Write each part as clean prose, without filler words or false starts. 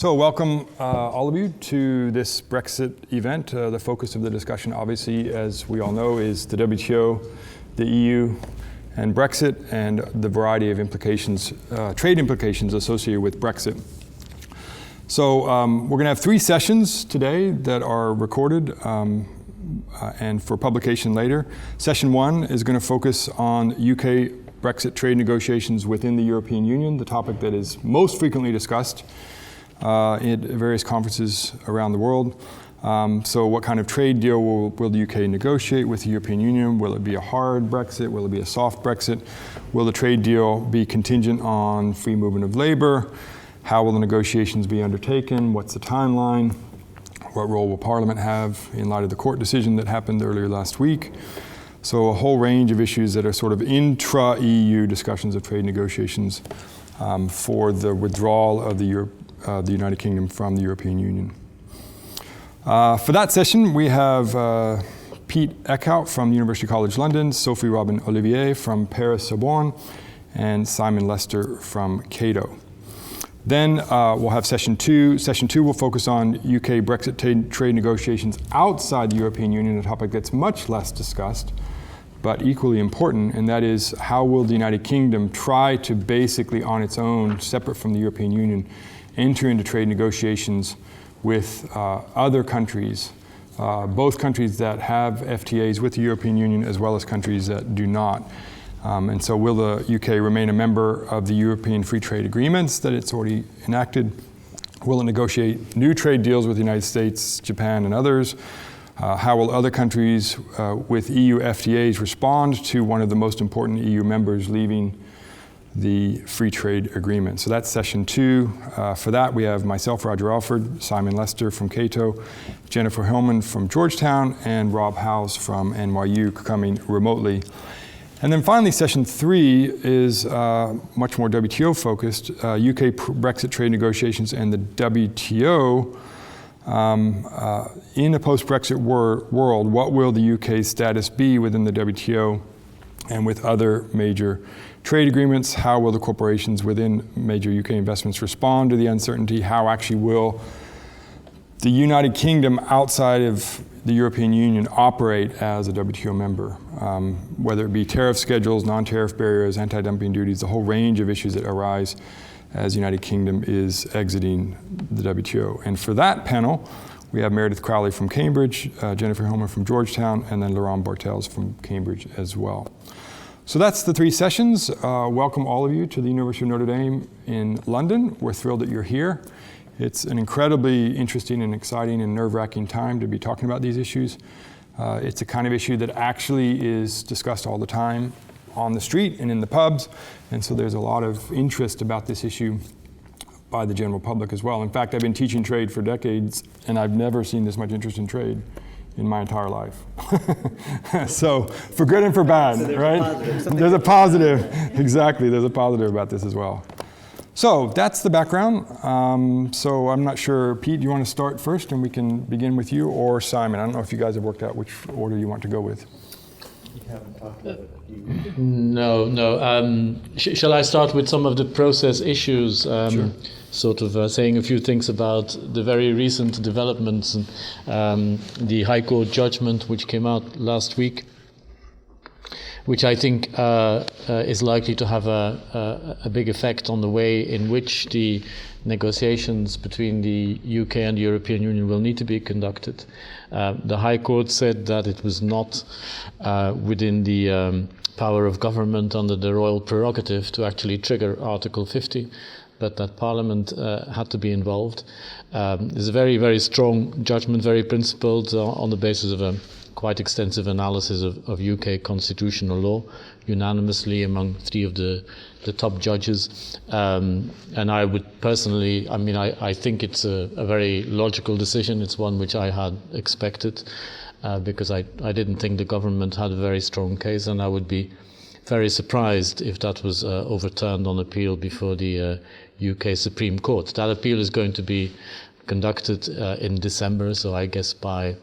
So welcome all of you to this Brexit event. The focus of the discussion, obviously, as we all know, is the WTO, the EU, and Brexit, and the variety of implications, trade implications associated with Brexit. So we're going to have 3 sessions today that are recorded and for publication later. Session 1 is going to focus on UK Brexit trade negotiations within the European Union, the topic that is most frequently discussed at various conferences around the world. So what kind of trade deal will the UK negotiate with the European Union? Will it be a hard Brexit? Will it be a soft Brexit? Will the trade deal be contingent on free movement of labor? How will the negotiations be undertaken? What's the timeline? What role will Parliament have in light of the court decision that happened earlier last week? So a whole range of issues that are sort of intra-EU discussions of trade negotiations for the withdrawal of the United Kingdom from the European Union. For that session, we have Piet Eeckhout from University College London, Sophie Robin-Olivier from Paris Sorbonne, and Simon Lester from Cato. Then we'll have session 2. Session 2 will focus on UK Brexit trade negotiations outside the European Union, a topic that's much less discussed, but equally important, and that is how will the United Kingdom try to basically on its own, separate from the European Union, enter into trade negotiations with other countries, both countries that have FTAs with the European Union as well as countries that do not. And so will the UK remain a member of the European Free Trade Agreements that it's already enacted? Will it negotiate new trade deals with the United States, Japan, and others? How will other countries with EU FTAs respond to one of the most important EU members leaving the free trade agreement? So that's session 2. For that, we have myself, Roger Alford, Simon Lester from Cato, Jennifer Hillman from Georgetown, and Rob Howes from NYU coming remotely. And then finally, session 3 is much more WTO focused, UK Brexit trade negotiations and the WTO. In a post-Brexit world, what will the UK's status be within the WTO and with other major trade agreements? How will the corporations within major UK investments respond to the uncertainty? How actually will the United Kingdom outside of the European Union operate as a WTO member? Whether it be tariff schedules, non-tariff barriers, anti-dumping duties, the whole range of issues that arise as the United Kingdom is exiting the WTO. And for that panel, we have Meredith Crowley from Cambridge, Jennifer Hillman from Georgetown, and then Laurent Bartels from Cambridge as well. So that's the 3 sessions. Welcome all of you to the University of Notre Dame in London. We're thrilled that you're here. It's an incredibly interesting and exciting and nerve-wracking time to be talking about these issues. It's a kind of issue that actually is discussed all the time on the street and in the pubs, and so there's a lot of interest about this issue by the general public as well. In fact, I've been teaching trade for decades, and I've never seen this much interest in trade in my entire life. So, for good and for bad, so right? There's a positive, exactly, there's a positive about this as well. So, that's the background. So, I'm not sure, Pete, do you want to start first, and we can begin with you, or Simon? I don't know if you guys have worked out which order you want to go with. You haven't talked about it. No. Shall I start with some of the process issues? Sure. Sort of saying a few things about the very recent developments and the High Court judgment which came out last week, which I think is likely to have a big effect on the way in which the negotiations between the UK and the European Union will need to be conducted. The High Court said that it was not within the power of government under the royal prerogative to actually trigger Article 50, but that Parliament had to be involved. It's a very, very strong judgment, very principled on the basis of a quite extensive analysis of UK constitutional law, unanimously among 3 of the top judges. And I would personally, I think it's a very logical decision. It's one which I had expected because I didn't think the government had a very strong case, and I would be very surprised if that was overturned on appeal before the UK Supreme Court. That appeal is going to be conducted in December, so I guess by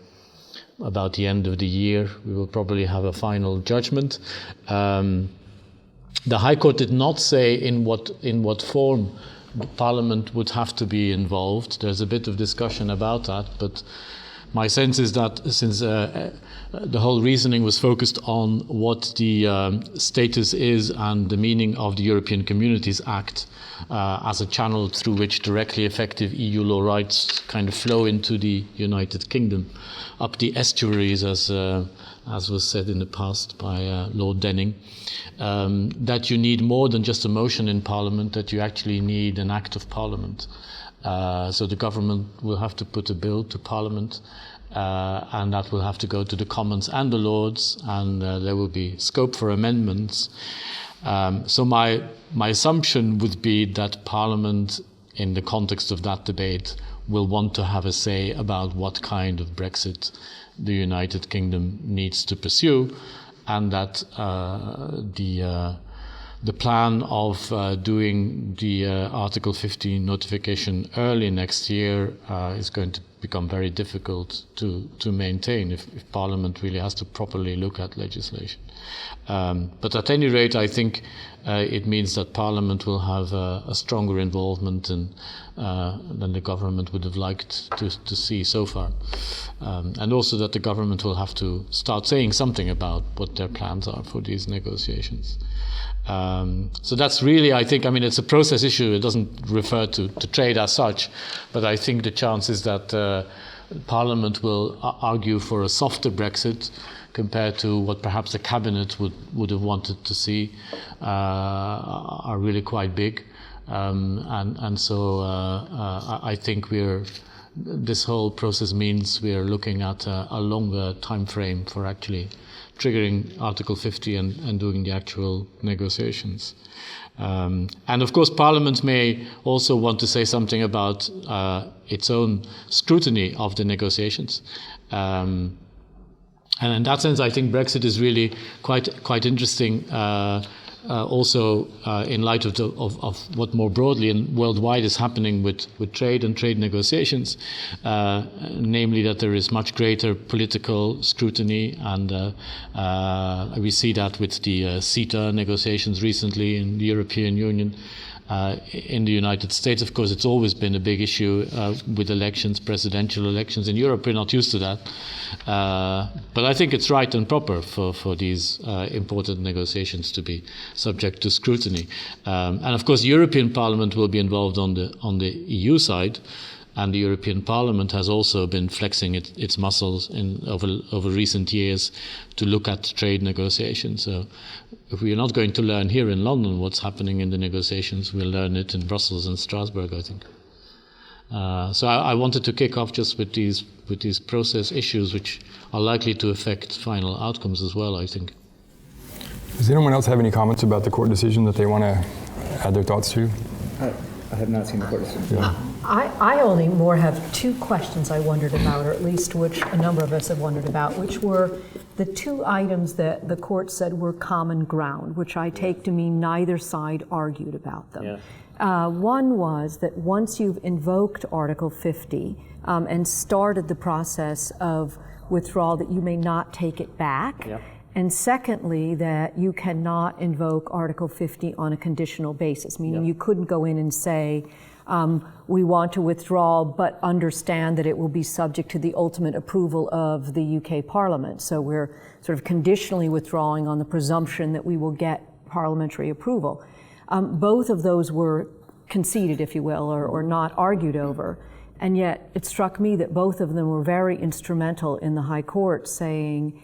about the end of the year we will probably have a final judgment. The High Court did not say in what form Parliament would have to be involved. There's a bit of discussion about that, but my sense is that since the whole reasoning was focused on what the status is and the meaning of the European Communities Act as a channel through which directly effective EU law rights kind of flow into the United Kingdom, up the estuaries, as was said in the past by Lord Denning, that you need more than just a motion in Parliament, that you actually need an act of Parliament. So the government will have to put a bill to Parliament, and that will have to go to the Commons and the Lords, and there will be scope for amendments. So my assumption would be that Parliament, in the context of that debate, will want to have a say about what kind of Brexit the United Kingdom needs to pursue, and that the plan of doing the Article 50 notification early next year is going to become very difficult to maintain if Parliament really has to properly look at legislation. But at any rate, I think it means that Parliament will have a stronger involvement than the government would have liked to see so far. And also that the government will have to start saying something about what their plans are for these negotiations. So that's really, I think, it's a process issue. It doesn't refer to trade as such, but I think the chances that Parliament will argue for a softer Brexit compared to what perhaps the Cabinet would have wanted to see are really quite big. And so I think this whole process means we're looking at a longer time frame for actually triggering Article 50 and doing the actual negotiations. And of course, Parliament may also want to say something about its own scrutiny of the negotiations. And in that sense, I think Brexit is really quite interesting. Also, in light of what more broadly and worldwide is happening with trade and trade negotiations, namely that there is much greater political scrutiny, and we see that with the CETA negotiations recently in the European Union. In the United States, of course, it's always been a big issue with elections, presidential elections. In Europe, we're not used to that. But I think it's right and proper for these important negotiations to be subject to scrutiny. And of course, the European Parliament will be involved on the EU side. And the European Parliament has also been flexing its muscles over recent years to look at trade negotiations. So if we are not going to learn here in London what's happening in the negotiations, we'll learn it in Brussels and Strasbourg, I think. So I wanted to kick off just with these process issues, which are likely to affect final outcomes as well, I think. Does anyone else have any comments about the court decision that they want to add their thoughts to? I have not seen the court decision. Yeah. I only more have two questions I wondered about, or at least which a number of us have wondered about, which were the two items that the court said were common ground, which I take to mean neither side argued about them. Yeah. One was that once you've invoked Article 50 and started the process of withdrawal, that you may not take it back. Yeah. And secondly, that you cannot invoke Article 50 on a conditional basis, meaning you couldn't go in and say, we want to withdraw, but understand that it will be subject to the ultimate approval of the UK Parliament. So we're sort of conditionally withdrawing on the presumption that we will get parliamentary approval. Both of those were conceded, if you will, or not argued over. And yet it struck me that both of them were very instrumental in the High Court saying,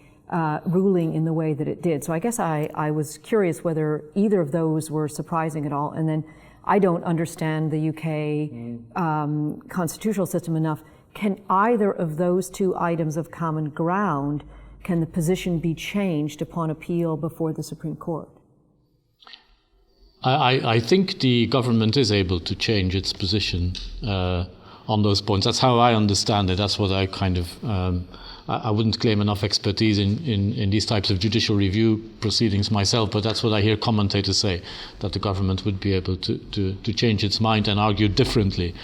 ruling in the way that it did. So I guess I was curious whether either of those were surprising at all. And then I don't understand the UK constitutional system enough. Can either of those two items of common ground, can the position be changed upon appeal before the Supreme Court? I think the government is able to change its position on those points. That's how I understand it. That's what I kind of... I wouldn't claim enough expertise in these types of judicial review proceedings myself, but that's what I hear commentators say, that the government would be able to change its mind and argue differently.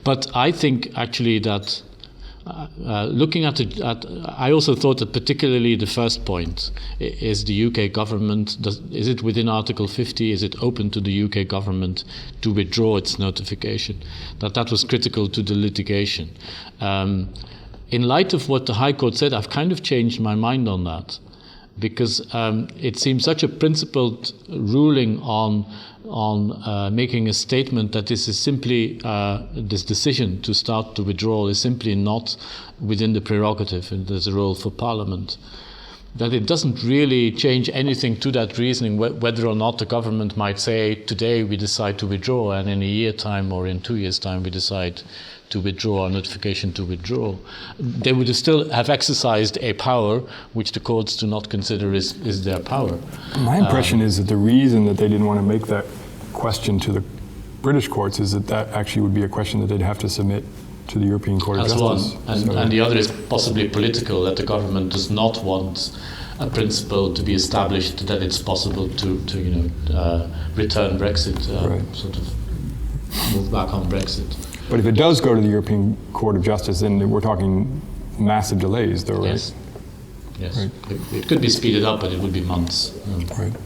But I think actually that looking at I also thought that particularly the first point is the UK government. Is it within Article 50? Is it open to the UK government to withdraw its notification? That was critical to the litigation. In light of what the High Court said, I've kind of changed my mind on that, because it seems such a principled ruling on making a statement that this is simply this decision to start the withdrawal is simply not within the prerogative, and there's a role for Parliament. That it doesn't really change anything to that reasoning, whether or not the government might say today we decide to withdraw, and in a year time or in 2 years time we decide to withdraw our notification to withdraw. They would still have exercised a power which the courts do not consider is their power. My impression is that the reason that they didn't want to make that question to the British courts is that actually would be a question that they'd have to submit to the European Court of Justice. And the other is possibly political, that the government does not want a principle to be established that it's possible to return Brexit, sort of move back on Brexit. But if it does go to the European Court of Justice, then we're talking massive delays, though, right? Yes. Yes. Right. It could be speeded up, but it would be months. Right.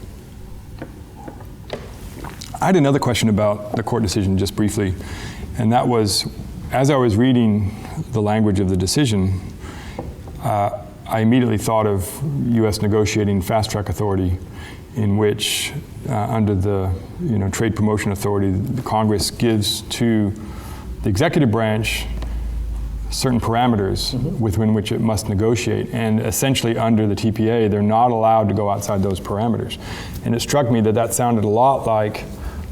I had another question about the court decision, just briefly, and that was, as I was reading the language of the decision, I immediately thought of U.S. negotiating fast-track authority, in which, under the Trade Promotion Authority, the Congress gives to the executive branch certain parameters within which it must negotiate, and essentially under the TPA, they're not allowed to go outside those parameters. And it struck me that that sounded a lot like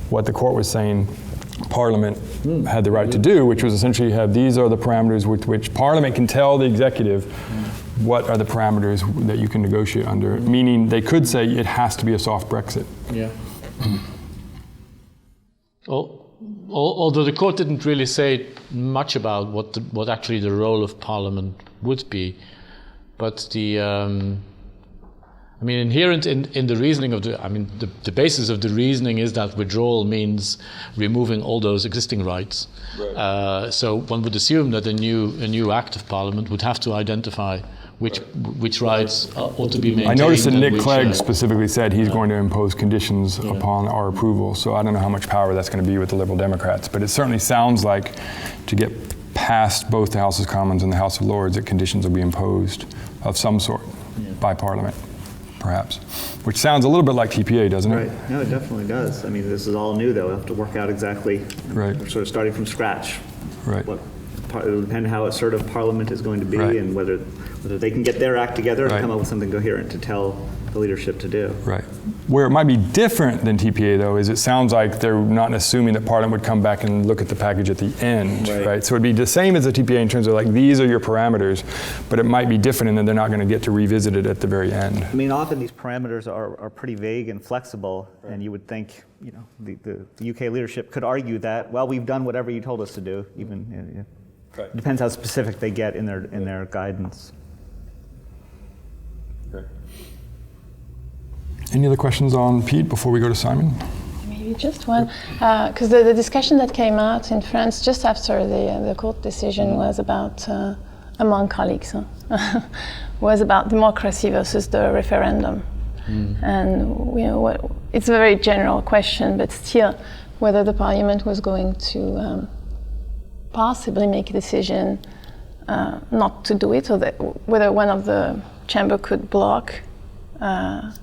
what the court was saying Parliament had the right to do, which was essentially have these are the parameters with which Parliament can tell the executive what are the parameters that you can negotiate under, meaning they could say it has to be a soft Brexit. Yeah. Although the court didn't really say much about what actually the role of Parliament would be, but inherent in the reasoning of the basis of the reasoning is that withdrawal means removing all those existing rights. Right. So one would assume that a new Act of Parliament would have to identify which rights ought to be maintained. I noticed that Nick Clegg specifically said he's going to impose conditions upon our approval, so I don't know how much power that's going to be with the Liberal Democrats, but it certainly sounds like to get past both the House of Commons and the House of Lords that conditions will be imposed of some sort by Parliament, perhaps, which sounds a little bit like TPA, doesn't it? Right. No, it definitely does. I mean, this is all new, though. We'll have to work out exactly. Right. We're sort of starting from scratch. Right. It'll depend how assertive Parliament is going to be, and whether they can get their act together and come up with something coherent to tell the leadership to do. Right. Where it might be different than TPA, though, is it sounds like they're not assuming that Parliament would come back and look at the package at the end, right? So it'd be the same as the TPA in terms of like, these are your parameters, but it might be different in that they're not going to get to revisit it at the very end. I mean, often these parameters are pretty vague and flexible, and you would think, the UK leadership could argue that, well, we've done whatever you told us to do, even. It depends how specific they get in their guidance. Okay. Any other questions on Piet before we go to Simon? Maybe just one, because the discussion that came out in France just after the court decision was about, among colleagues, was about democracy versus the referendum. And it's a very general question, but still, whether the Parliament was going to possibly make a decision not to do it, or whether one of the chamber could block, and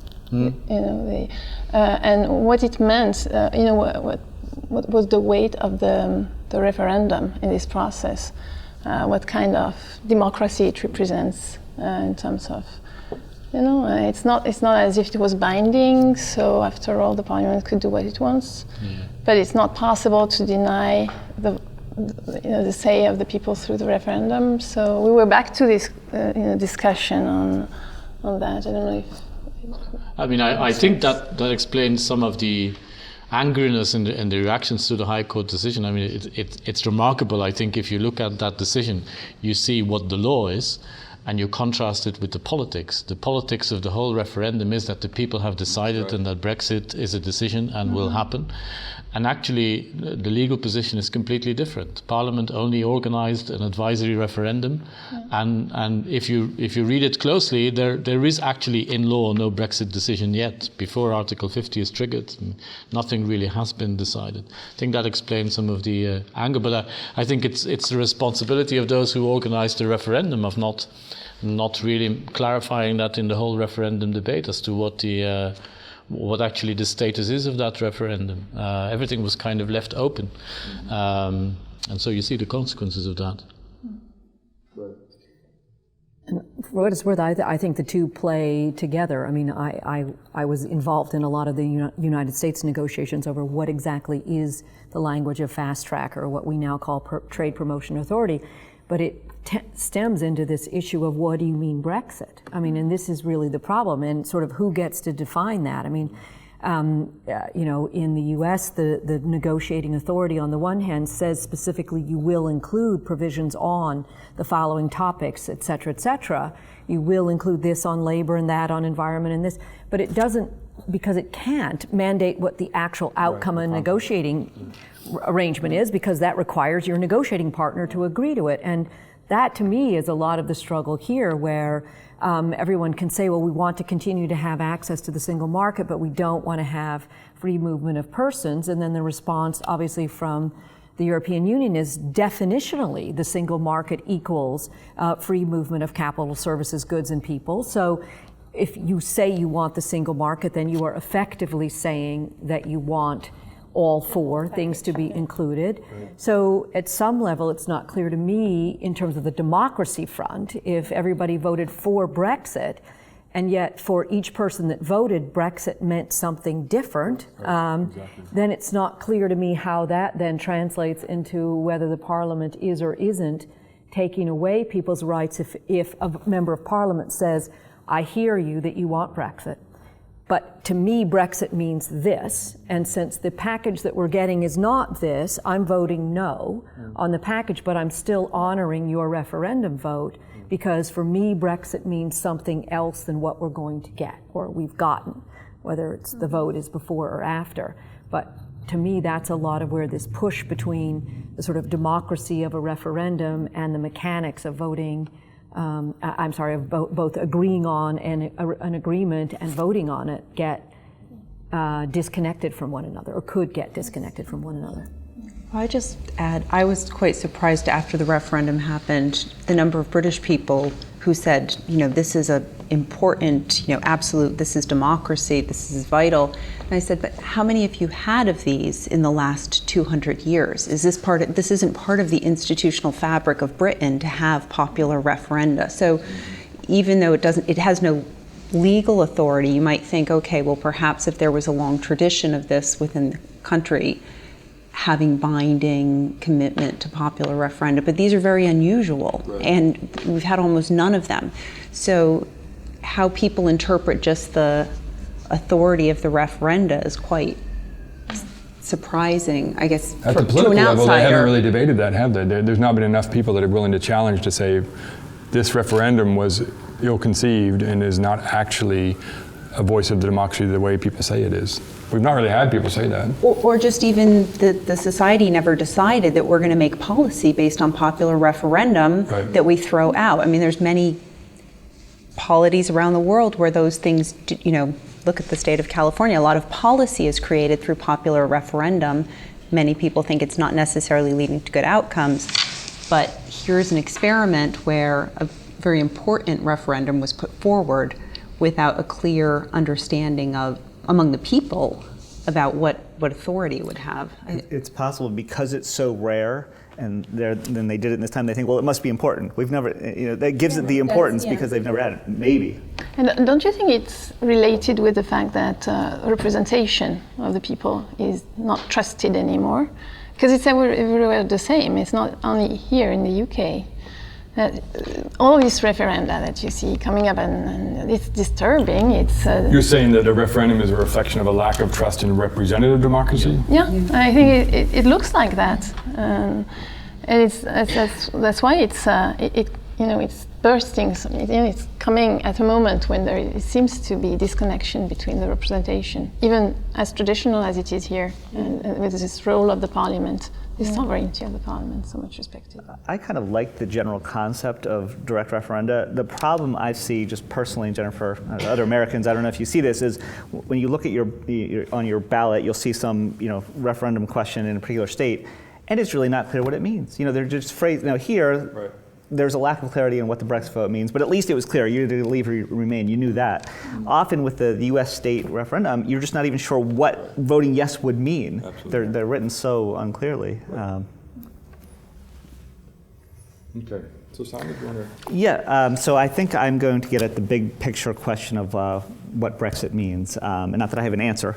what it meant, what was the weight of the referendum in this process, what kind of democracy it represents in terms of, it's not as if it was binding. So after all, the Parliament could do what it wants, but it's not possible to deny the say of the people through the referendum. So we were back to this discussion on that. I don't know if... I think that explains some of the angriness and the reactions to the High Court decision. It's remarkable, I think, if you look at that decision, you see what the law is, and you contrast it with the politics. The politics of the whole referendum is that the people have decided and that Brexit is a decision and will happen. And actually, the legal position is completely different. Parliament only organized an advisory referendum, and if you read it closely, there is actually in law no Brexit decision yet. Before Article 50 is triggered, nothing really has been decided. I think that explains some of the anger, but I think it's the responsibility of those who organized the referendum of not really clarifying that in the whole referendum debate as to what actually the status is of that referendum. Everything was kind of left open. And so you see the consequences of that. And for what it's worth, I think the two play together. I mean, I was involved in a lot of the United States negotiations over what exactly is the language of fast track, or what we now call trade promotion authority. But it stems into this issue of what do you mean Brexit? I mean, and this is really the problem, and sort of who gets to define that. I mean, you know, in the US, the negotiating authority on the one hand says specifically you will include provisions on the following topics, et cetera, et cetera. You will include this on labor and that on environment and this, but it doesn't, because it can't mandate what the actual outcome of a negotiating arrangement is, because that requires your negotiating partner to agree to it. And that, to me, is a lot of the struggle here, where everyone can say, well, we want to continue to have access to the single market, but we don't want to have free movement of persons. And then the response, obviously, from the European Union is definitionally the single market equals free movement of capital, services, goods, and people. So if you say you want the single market, then you are effectively saying that you want all four things to be included. So at some level, it's not clear to me in terms of the democracy front, if everybody voted for Brexit, and yet for each person that voted, Brexit meant something different, then it's not clear to me how that then translates into whether the Parliament is or isn't taking away people's rights if a member of Parliament says, I hear you that you want Brexit, but to me, Brexit means this, and since the package that we're getting is not this, I'm voting no on the package, but I'm still honoring your referendum vote, because for me, Brexit means something else than what we're going to get, or we've gotten, whether it's the vote is before or after. But to me, that's a lot of where this push between the sort of democracy of a referendum and the mechanics of voting, of both agreeing on an agreement and voting on it get disconnected from one another, or could get disconnected from one another. I just add, I was quite surprised after the referendum happened, the number of British people who said, you know, this is a important, you know, absolute, this is democracy, this is vital. And I said, but how many have you had of these in the last 200 years? Is this part of, this isn't part of the institutional fabric of Britain to have popular referenda. So even though it has no legal authority, you might think, okay, well, perhaps if there was a long tradition of this within the country, having binding commitment to popular referenda, but these are very unusual, and we've had almost none of them. So how people interpret just the authority of the referenda is quite surprising, I guess, at the political level, they haven't really debated that, have they? There's not been enough people that are willing to challenge to say this referendum was ill-conceived and is not actually a voice of the democracy the way people say it is. We've not really had people say that. Or just even the society never decided that we're going to make policy based on popular referendum that we throw out. I mean, there's many polities around the world where those things, you know, look at the state of California, a lot of policy is created through popular referendum. Many people think it's not necessarily leading to good outcomes, but here's an experiment where a very important referendum was put forward without a clear understanding of among the people about what authority it would have. It's possible because it's so rare, and then they did it this time. They think, well, it must be important. We've never, you know, that gives it the importance because they've never had it. Maybe. And don't you think it's related with the fact that representation of the people is not trusted anymore? Because it's everywhere the same. It's not only here in the UK. All these referenda that you see coming up, and it's disturbing. It's You're saying that a referendum is a reflection of a lack of trust in representative democracy? Yeah, I think it looks like that, and that's why it it's bursting. It's coming at a moment when it seems to be disconnection between the representation, even as traditional as it is here, and with this role of the parliament, the sovereignty of the parliament, so much respected. I kind of like the general concept of direct referenda. The problem I see, just personally, Jennifer, other Americans, I don't know if you see this, is when you look at on your ballot, you'll see some referendum question in a particular state, and it's really not clear what it means. They're just phrased. Now here, right. There's a lack of clarity on what the Brexit vote means, but at least it was clear. You either leave or you remain. You knew that. Mm-hmm. Often with the U.S. state referendum, you're just not even sure what voting yes would mean. They're written so unclearly. Right. Okay. So Simon, do you want to? Yeah, so I think I'm going to get at the big picture question of what Brexit means. And not that I have an answer,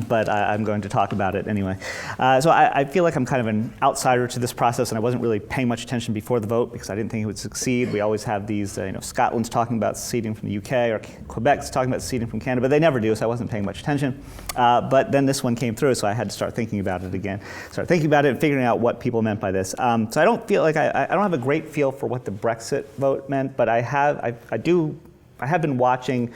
but I'm going to talk about it anyway. So I feel like I'm kind of an outsider to this process, and I wasn't really paying much attention before the vote because I didn't think it would succeed. We always have these, Scotland's talking about seceding from the UK, or Quebec's talking about seceding from Canada, but they never do, so I wasn't paying much attention. But then this one came through, so I had to start thinking about it again. Start thinking about it and figuring out what people meant by this. So I don't feel like I don't have a great feel for what the Brexit vote meant, but I have been watching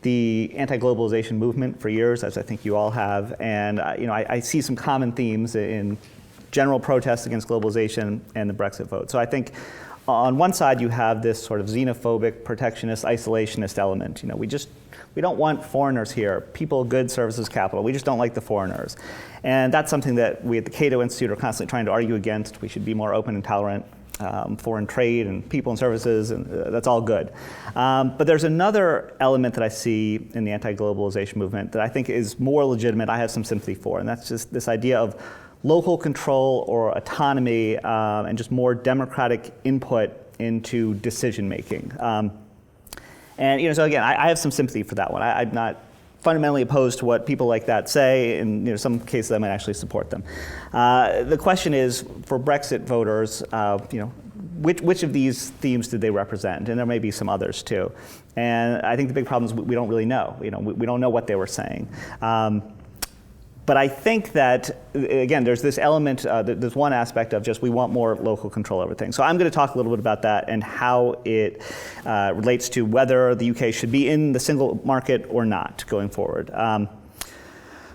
the anti-globalization movement for years, as I think you all have, and I see some common themes in general protests against globalization and the Brexit vote. So I think on one side you have this sort of xenophobic, protectionist, isolationist element. We don't want foreigners here. People, goods, services, capital. We just don't like the foreigners. And that's something that we at the Cato Institute are constantly trying to argue against. We should be more open and tolerant. Foreign trade and people and services, and that's all good. But there's another element that I see in the anti-globalization movement that I think is more legitimate, I have some sympathy for, and that's just this idea of local control or autonomy and just more democratic input into decision making. And so again, I have some sympathy for that one. I'm not fundamentally opposed to what people like that say. In some cases, I might actually support them. The question is, for Brexit voters, which of these themes did they represent? And there may be some others too. And I think the big problem is we don't really know. We don't know what they were saying. But I think that, again, there's this element, there's one aspect of just we want more local control over things. So I'm going to talk a little bit about that and how it relates to whether the UK should be in the single market or not going forward.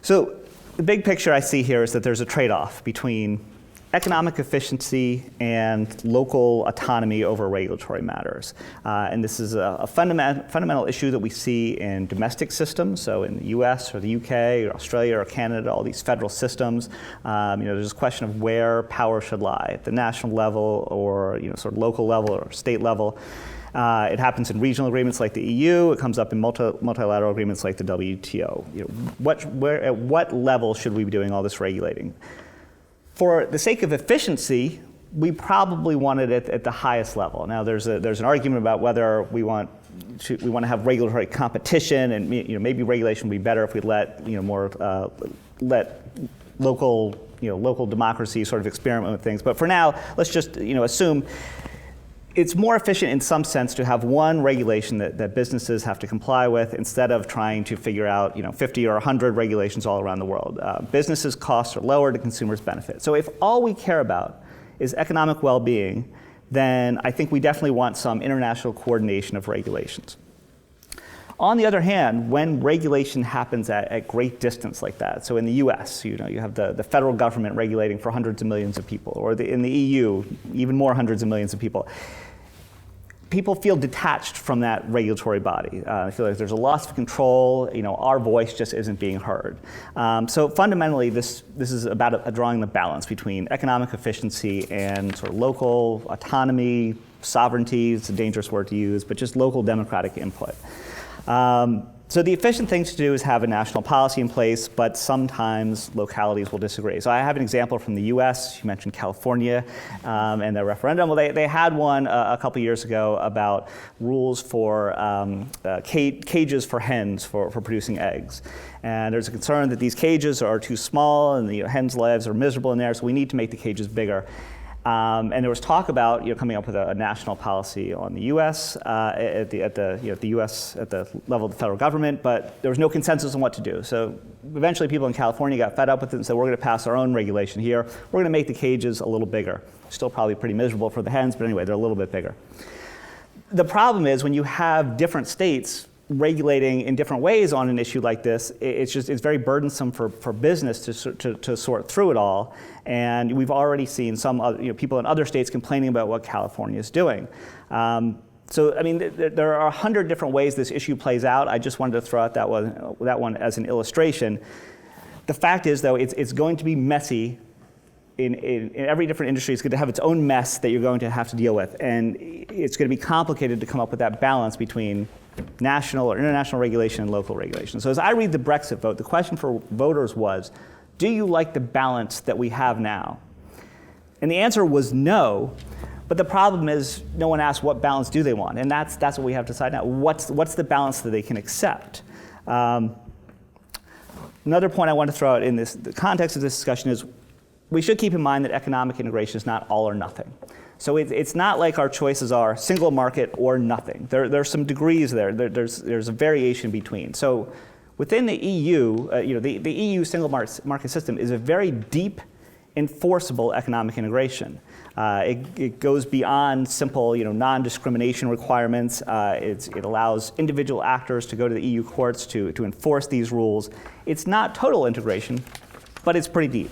So the big picture I see here is that there's a trade-off between economic efficiency and local autonomy over regulatory matters. And this is a fundamental issue that we see in domestic systems, so in the US or the UK or Australia or Canada, all these federal systems. There's a question of where power should lie, at the national level or sort of local level or state level. It happens in regional agreements like the EU. It comes up in multilateral agreements like the WTO. At what level should we be doing all this regulating? For the sake of efficiency, we probably want it at the highest level. Now, there's an argument about whether we want to have regulatory competition, and maybe regulation would be better if we let let local democracy sort of experiment with things. But for now, let's just assume it's more efficient in some sense to have one regulation that businesses have to comply with instead of trying to figure out 50 or 100 regulations all around the world. Businesses' costs are lower, to consumers' benefit. So if all we care about is economic well-being, then I think we definitely want some international coordination of regulations. On the other hand, when regulation happens at great distance like that, so in the US, you have the federal government regulating for hundreds of millions of people, or in the EU, even more hundreds of millions of people, people feel detached from that regulatory body. I feel like there's a loss of control. Our voice just isn't being heard. So fundamentally, this is about drawing the balance between economic efficiency and sort of local autonomy, sovereignty. It's a dangerous word to use, but just local democratic input. So the efficient thing to do is have a national policy in place, but sometimes localities will disagree. So I have an example from the US. You mentioned California and their referendum. Well, they had one a couple years ago about rules for cages for hens for producing eggs. And there's a concern that these cages are too small and the hens' lives are miserable in there, so we need to make the cages bigger. And there was talk about coming up with a national policy on the U.S. At the U.S. at the level of the federal government, but there was no consensus on what to do. So eventually, people in California got fed up with it and said, "We're going to pass our own regulation here. We're going to make the cages a little bigger." Still probably pretty miserable for the hens, but anyway, they're a little bit bigger. The problem is when you have different states regulating in different ways on an issue like this, it's very burdensome for business to sort through it all. And we've already seen some people in other states complaining about what California is doing. So I mean, there are 100 different ways this issue plays out. I just wanted to throw out that one as an illustration. The fact is, though, it's going to be messy. In every different industry, it's going to have its own mess that you're going to have to deal with. And it's going to be complicated to come up with that balance between national or international regulation and local regulation. So as I read the Brexit vote, the question for voters was, do you like the balance that we have now? And the answer was no. But the problem is no one asked what balance do they want. And that's what we have to decide now. What's the balance that they can accept? Another point I want to throw out in the context of this discussion is we should keep in mind that economic integration is not all or nothing. So it's not like our choices are single market or nothing. There's some degrees there. There's a variation between. So within the EU, the EU single market system is a very deep, enforceable economic integration. It goes beyond simple, non-discrimination requirements. It allows individual actors to go to the EU courts to enforce these rules. It's not total integration, but it's pretty deep.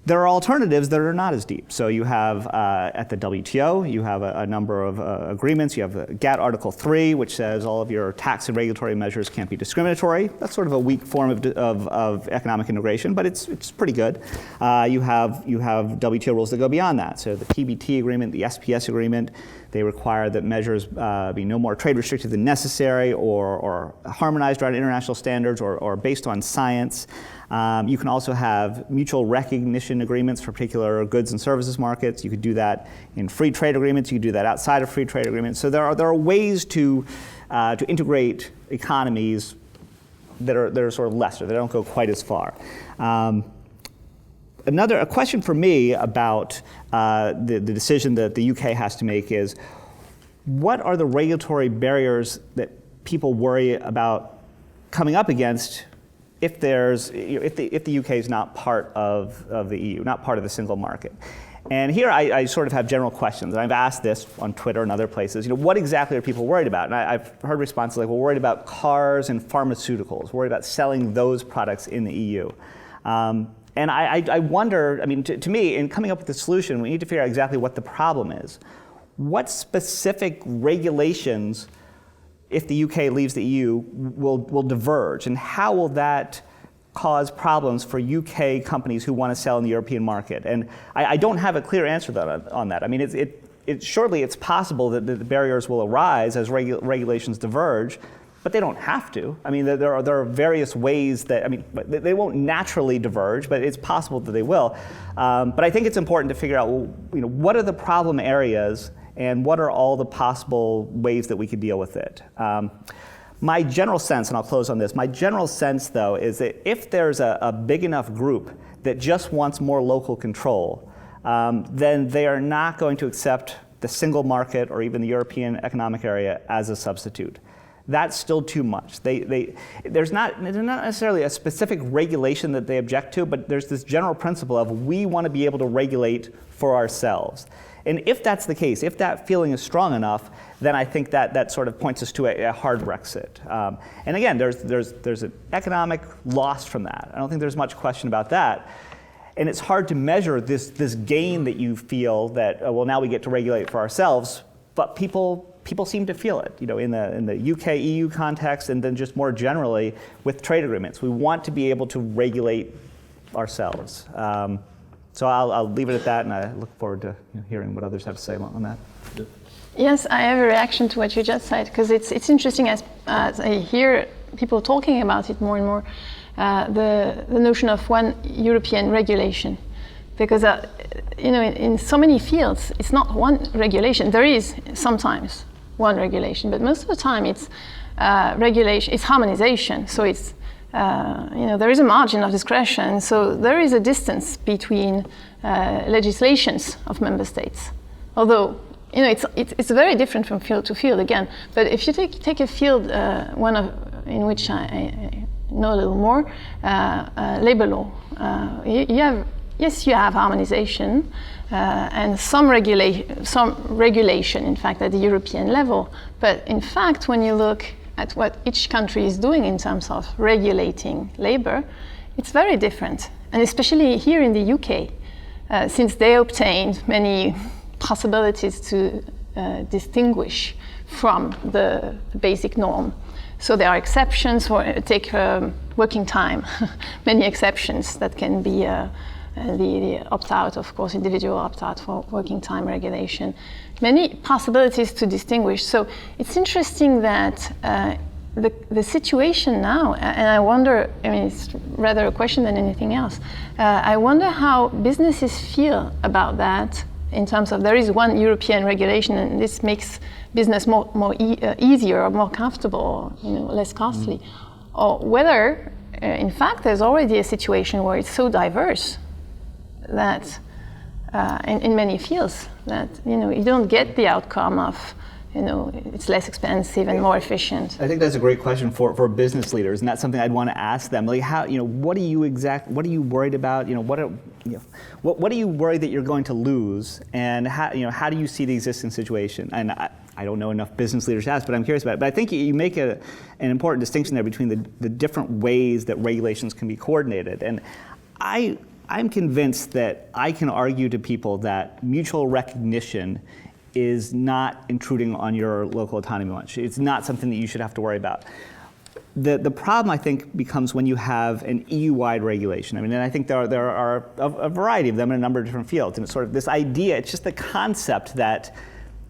There are alternatives that are not as deep. So you have, at the WTO, you have a number of agreements. You have the GATT Article 3, which says all of your tax and regulatory measures can't be discriminatory. That's sort of a weak form of economic integration, but it's pretty good. You have WTO rules that go beyond that. So the TBT agreement, the SPS agreement, they require that measures be no more trade restrictive than necessary or harmonized around international standards or based on science. You can also have mutual recognition agreements for particular goods and services markets. You could do that in free trade agreements. You could do that outside of free trade agreements. So there are ways to integrate economies that are sort of lesser. They don't go quite as far. A question for me about the decision that the UK has to make is, what are the regulatory barriers that people worry about coming up against if the UK is not part of the EU, not part of the single market? And here I sort of have general questions, and I've asked this on Twitter and other places. What exactly are people worried about? And I've heard responses like, we're worried about cars and pharmaceuticals, worried about selling those products in the EU. And I wonder, to me, in coming up with a solution, we need to figure out exactly what the problem is. What specific regulations, if the UK leaves the EU, will diverge, and how will that cause problems for UK companies who want to sell in the European market? And I don't have a clear answer on that. Surely it's possible that the barriers will arise as regulations diverge, but they don't have to. There are various ways that, they won't naturally diverge, but it's possible that they will. But I think it's important to figure out, what are the problem areas and what are all the possible ways that we could deal with it? My general sense, and I'll close on this, my general sense, though, is that if there's a big enough group that just wants more local control, then they are not going to accept the single market or even the European Economic Area as a substitute. That's still too much. There's not necessarily a specific regulation that they object to, but there's this general principle of we want to be able to regulate for ourselves. And if that's the case, if that feeling is strong enough, then I think that sort of points us to a hard Brexit. And again, there's an economic loss from that. I don't think there's much question about that. And it's hard to measure this gain that you feel that, now we get to regulate for ourselves, but people seem to feel it, in the UK, EU context, and then just more generally with trade agreements. We want to be able to regulate ourselves. So I'll leave it at that, and I look forward to hearing what others have to say on that. Yes, I have a reaction to what you just said, because it's interesting as I hear people talking about it more and more, the notion of one European regulation. Because in so many fields, it's not one regulation. There is sometimes one regulation, but most of the time it's regulation, it's harmonization. So it's there is a margin of discretion. So there is a distance between legislations of member states. Although it's very different from field to field again. But if you take a field, in which I know a little more, labor law, you have yes, you have harmonization and some regulation, in fact, at the European level. But in fact, when you look at what each country is doing in terms of regulating labor, it's very different. And especially here in the UK, since they obtained many possibilities to distinguish from the basic norm. So there are exceptions for, take working time, many exceptions that can be the opt-out, of course, individual opt-out for working time regulation. Many possibilities to distinguish. So it's interesting that the situation now, and I wonder, I mean, it's rather a question than anything else. I wonder how businesses feel about that in terms of there is one European regulation and this makes business more easier or more comfortable, or, less costly. Or whether, in fact, there's already a situation where it's so diverse that in many fields that, you don't get the outcome of, it's less expensive and more efficient. I think that's a great question for business leaders, and that's something I'd want to ask them. Like, how, what are you worried about? What are you worried that you're going to lose, and how do you see the existing situation? And I don't know enough business leaders to ask, but I'm curious about it. But I think you make an important distinction there between the different ways that regulations can be coordinated. And I'm convinced that I can argue to people that mutual recognition is not intruding on your local autonomy much. It's not something that you should have to worry about. The problem, I think, becomes when you have an EU-wide regulation. I mean, and I think there are a variety of them in a number of different fields. And it's sort of this idea, it's just the concept that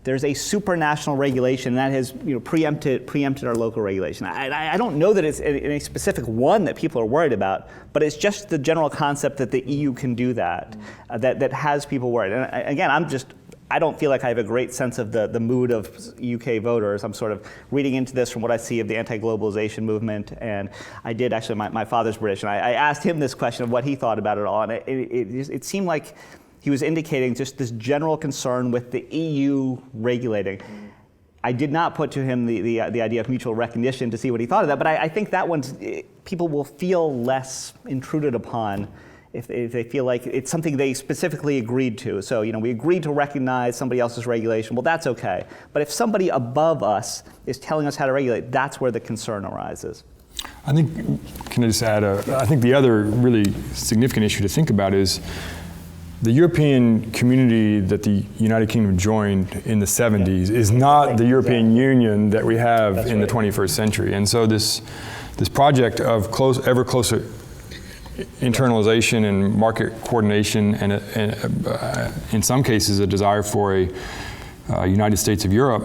there's a supranational regulation that has preempted our local regulation. I don't know that it's any specific one that people are worried about, but it's just the general concept that the EU can do that, that has people worried. And again, I don't feel like I have a great sense of the mood of UK voters. I'm sort of reading into this from what I see of the anti-globalization movement, and I did actually, my father's British, and I asked him this question of what he thought about it all, and it seemed like he was indicating just this general concern with the EU regulating. I did not put to him the idea of mutual recognition to see what he thought of that, but I think that people will feel less intruded upon if they feel like it's something they specifically agreed to. So, we agreed to recognize somebody else's regulation, well, that's okay. But if somebody above us is telling us how to regulate, that's where the concern arises. I think, can I just add, I think the other really significant issue to think about is the European community that the United Kingdom joined in the 70s is not the European Union that we have in the 21st century. And so this project of ever closer internalization and market coordination and in some cases a desire for a United States of Europe,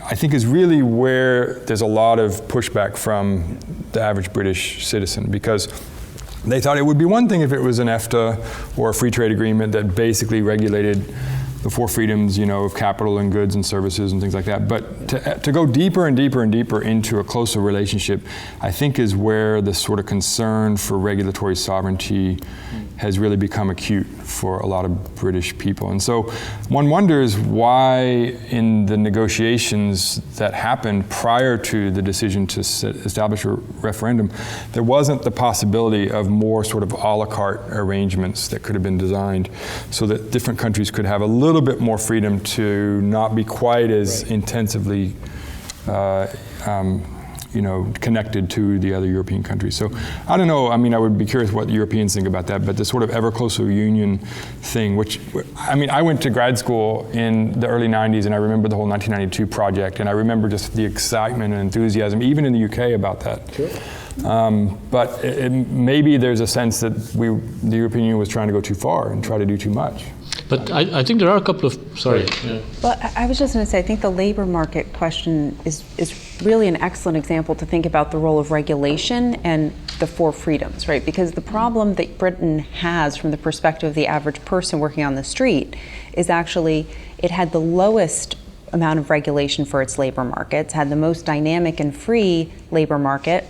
I think is really where there's a lot of pushback from the average British citizen, because they thought it would be one thing if it was an EFTA or a free trade agreement that basically regulated the four freedoms, of capital and goods and services and things like that. But to go deeper and deeper and deeper into a closer relationship, I think is where the sort of concern for regulatory sovereignty has really become acute for a lot of British people. And so one wonders why in the negotiations that happened prior to the decision to establish a referendum, there wasn't the possibility of more sort of a la carte arrangements that could have been designed so that different countries could have a little bit more freedom to not be quite as intensively connected to the other European countries. So I don't know, I would be curious what the Europeans think about that, but the sort of ever closer union thing, which, I went to grad school in the early 90s and I remember the whole 1992 project, and I remember just the excitement and enthusiasm, even in the UK, about that. Sure. But maybe there's a sense that the European Union was trying to go too far and try to do too much. But I think there are a couple of, sorry. Yeah. Well, I was just going to say, I think the labor market question is really an excellent example to think about the role of regulation and the four freedoms, right? Because the problem that Britain has from the perspective of the average person working on the street is actually it had the lowest amount of regulation for its labor markets, had the most dynamic and free labor market.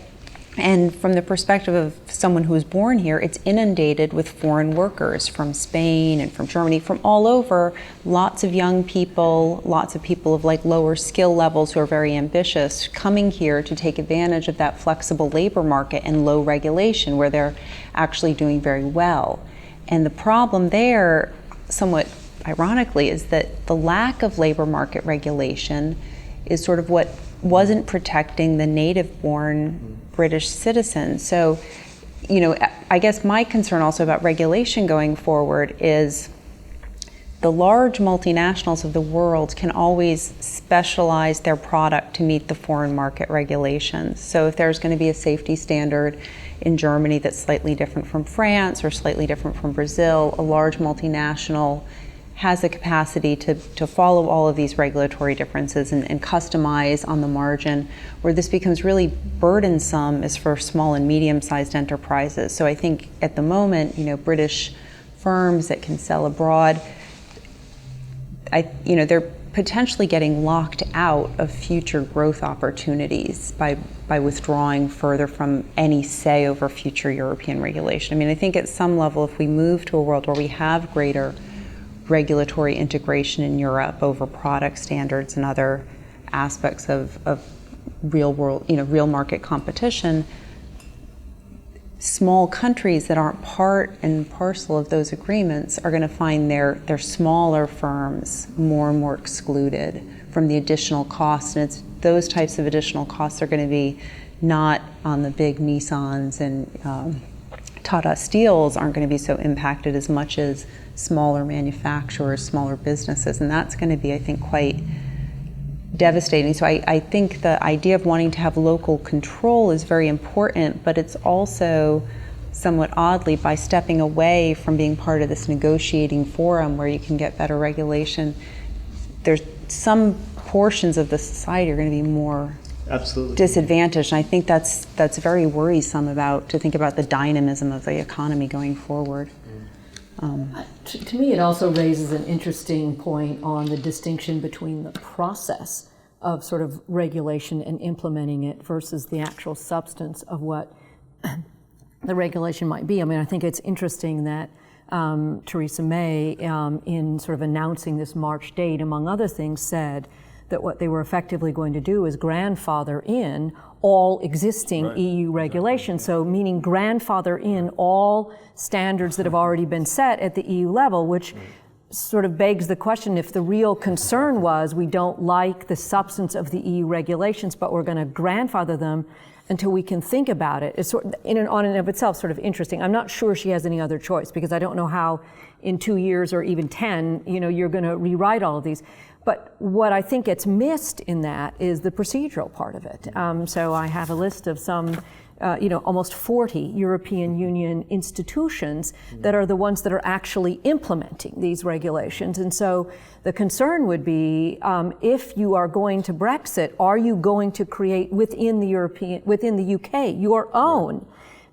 And from the perspective of someone who was born here, it's inundated with foreign workers from Spain and from Germany, from all over, lots of young people, lots of people of lower skill levels who are very ambitious coming here to take advantage of that flexible labor market and low regulation where they're actually doing very well. And the problem there, somewhat ironically, is that the lack of labor market regulation is sort of what wasn't protecting the native-born British citizens. So, you know, I guess my concern also about regulation going forward is the large multinationals of the world can always specialize their product to meet the foreign market regulations. So if there's going to be a safety standard in Germany that's slightly different from France or slightly different from Brazil, a large multinational has the capacity to follow all of these regulatory differences and customize on the margin. Where this becomes really burdensome is for small and medium-sized enterprises. So I think at the moment, you know, British firms that can sell abroad, they're potentially getting locked out of future growth opportunities by withdrawing further from any say over future European regulation. I mean, I think at some level, if we move to a world where we have greater regulatory integration in Europe over product standards and other aspects of real world, real market competition, small countries that aren't part and parcel of those agreements are going to find their smaller firms more and more excluded from the additional costs. And it's those types of additional costs are going to be not on the big Nissans and Tata Steels aren't going to be so impacted as much as smaller manufacturers, smaller businesses. And that's going to be, I think, quite devastating. So I think the idea of wanting to have local control is very important, but it's also somewhat oddly, by stepping away from being part of this negotiating forum where you can get better regulation, there's some portions of the society are going to be more disadvantaged. And I think that's very worrisome to think about the dynamism of the economy going forward. To me, it also raises an interesting point on the distinction between the process of sort of regulation and implementing it versus the actual substance of what the regulation might be. I mean, I think it's interesting that Theresa May, in sort of announcing this March date, among other things, said that what they were effectively going to do is grandfather in all existing EU regulations. So meaning grandfather in all standards that have already been set at the EU level, which sort of begs the question, if the real concern was we don't like the substance of the EU regulations, but we're going to grandfather them until we can think about it. It's sort of, on and of itself sort of interesting. I'm not sure she has any other choice, because I don't know how in 2 years or even 10, you're going to rewrite all of these. But what I think gets missed in that is the procedural part of it. So I have a list of some, almost 40 European Union institutions that are the ones that are actually implementing these regulations. And so the concern would be, if you are going to Brexit, are you going to create within the UK, your own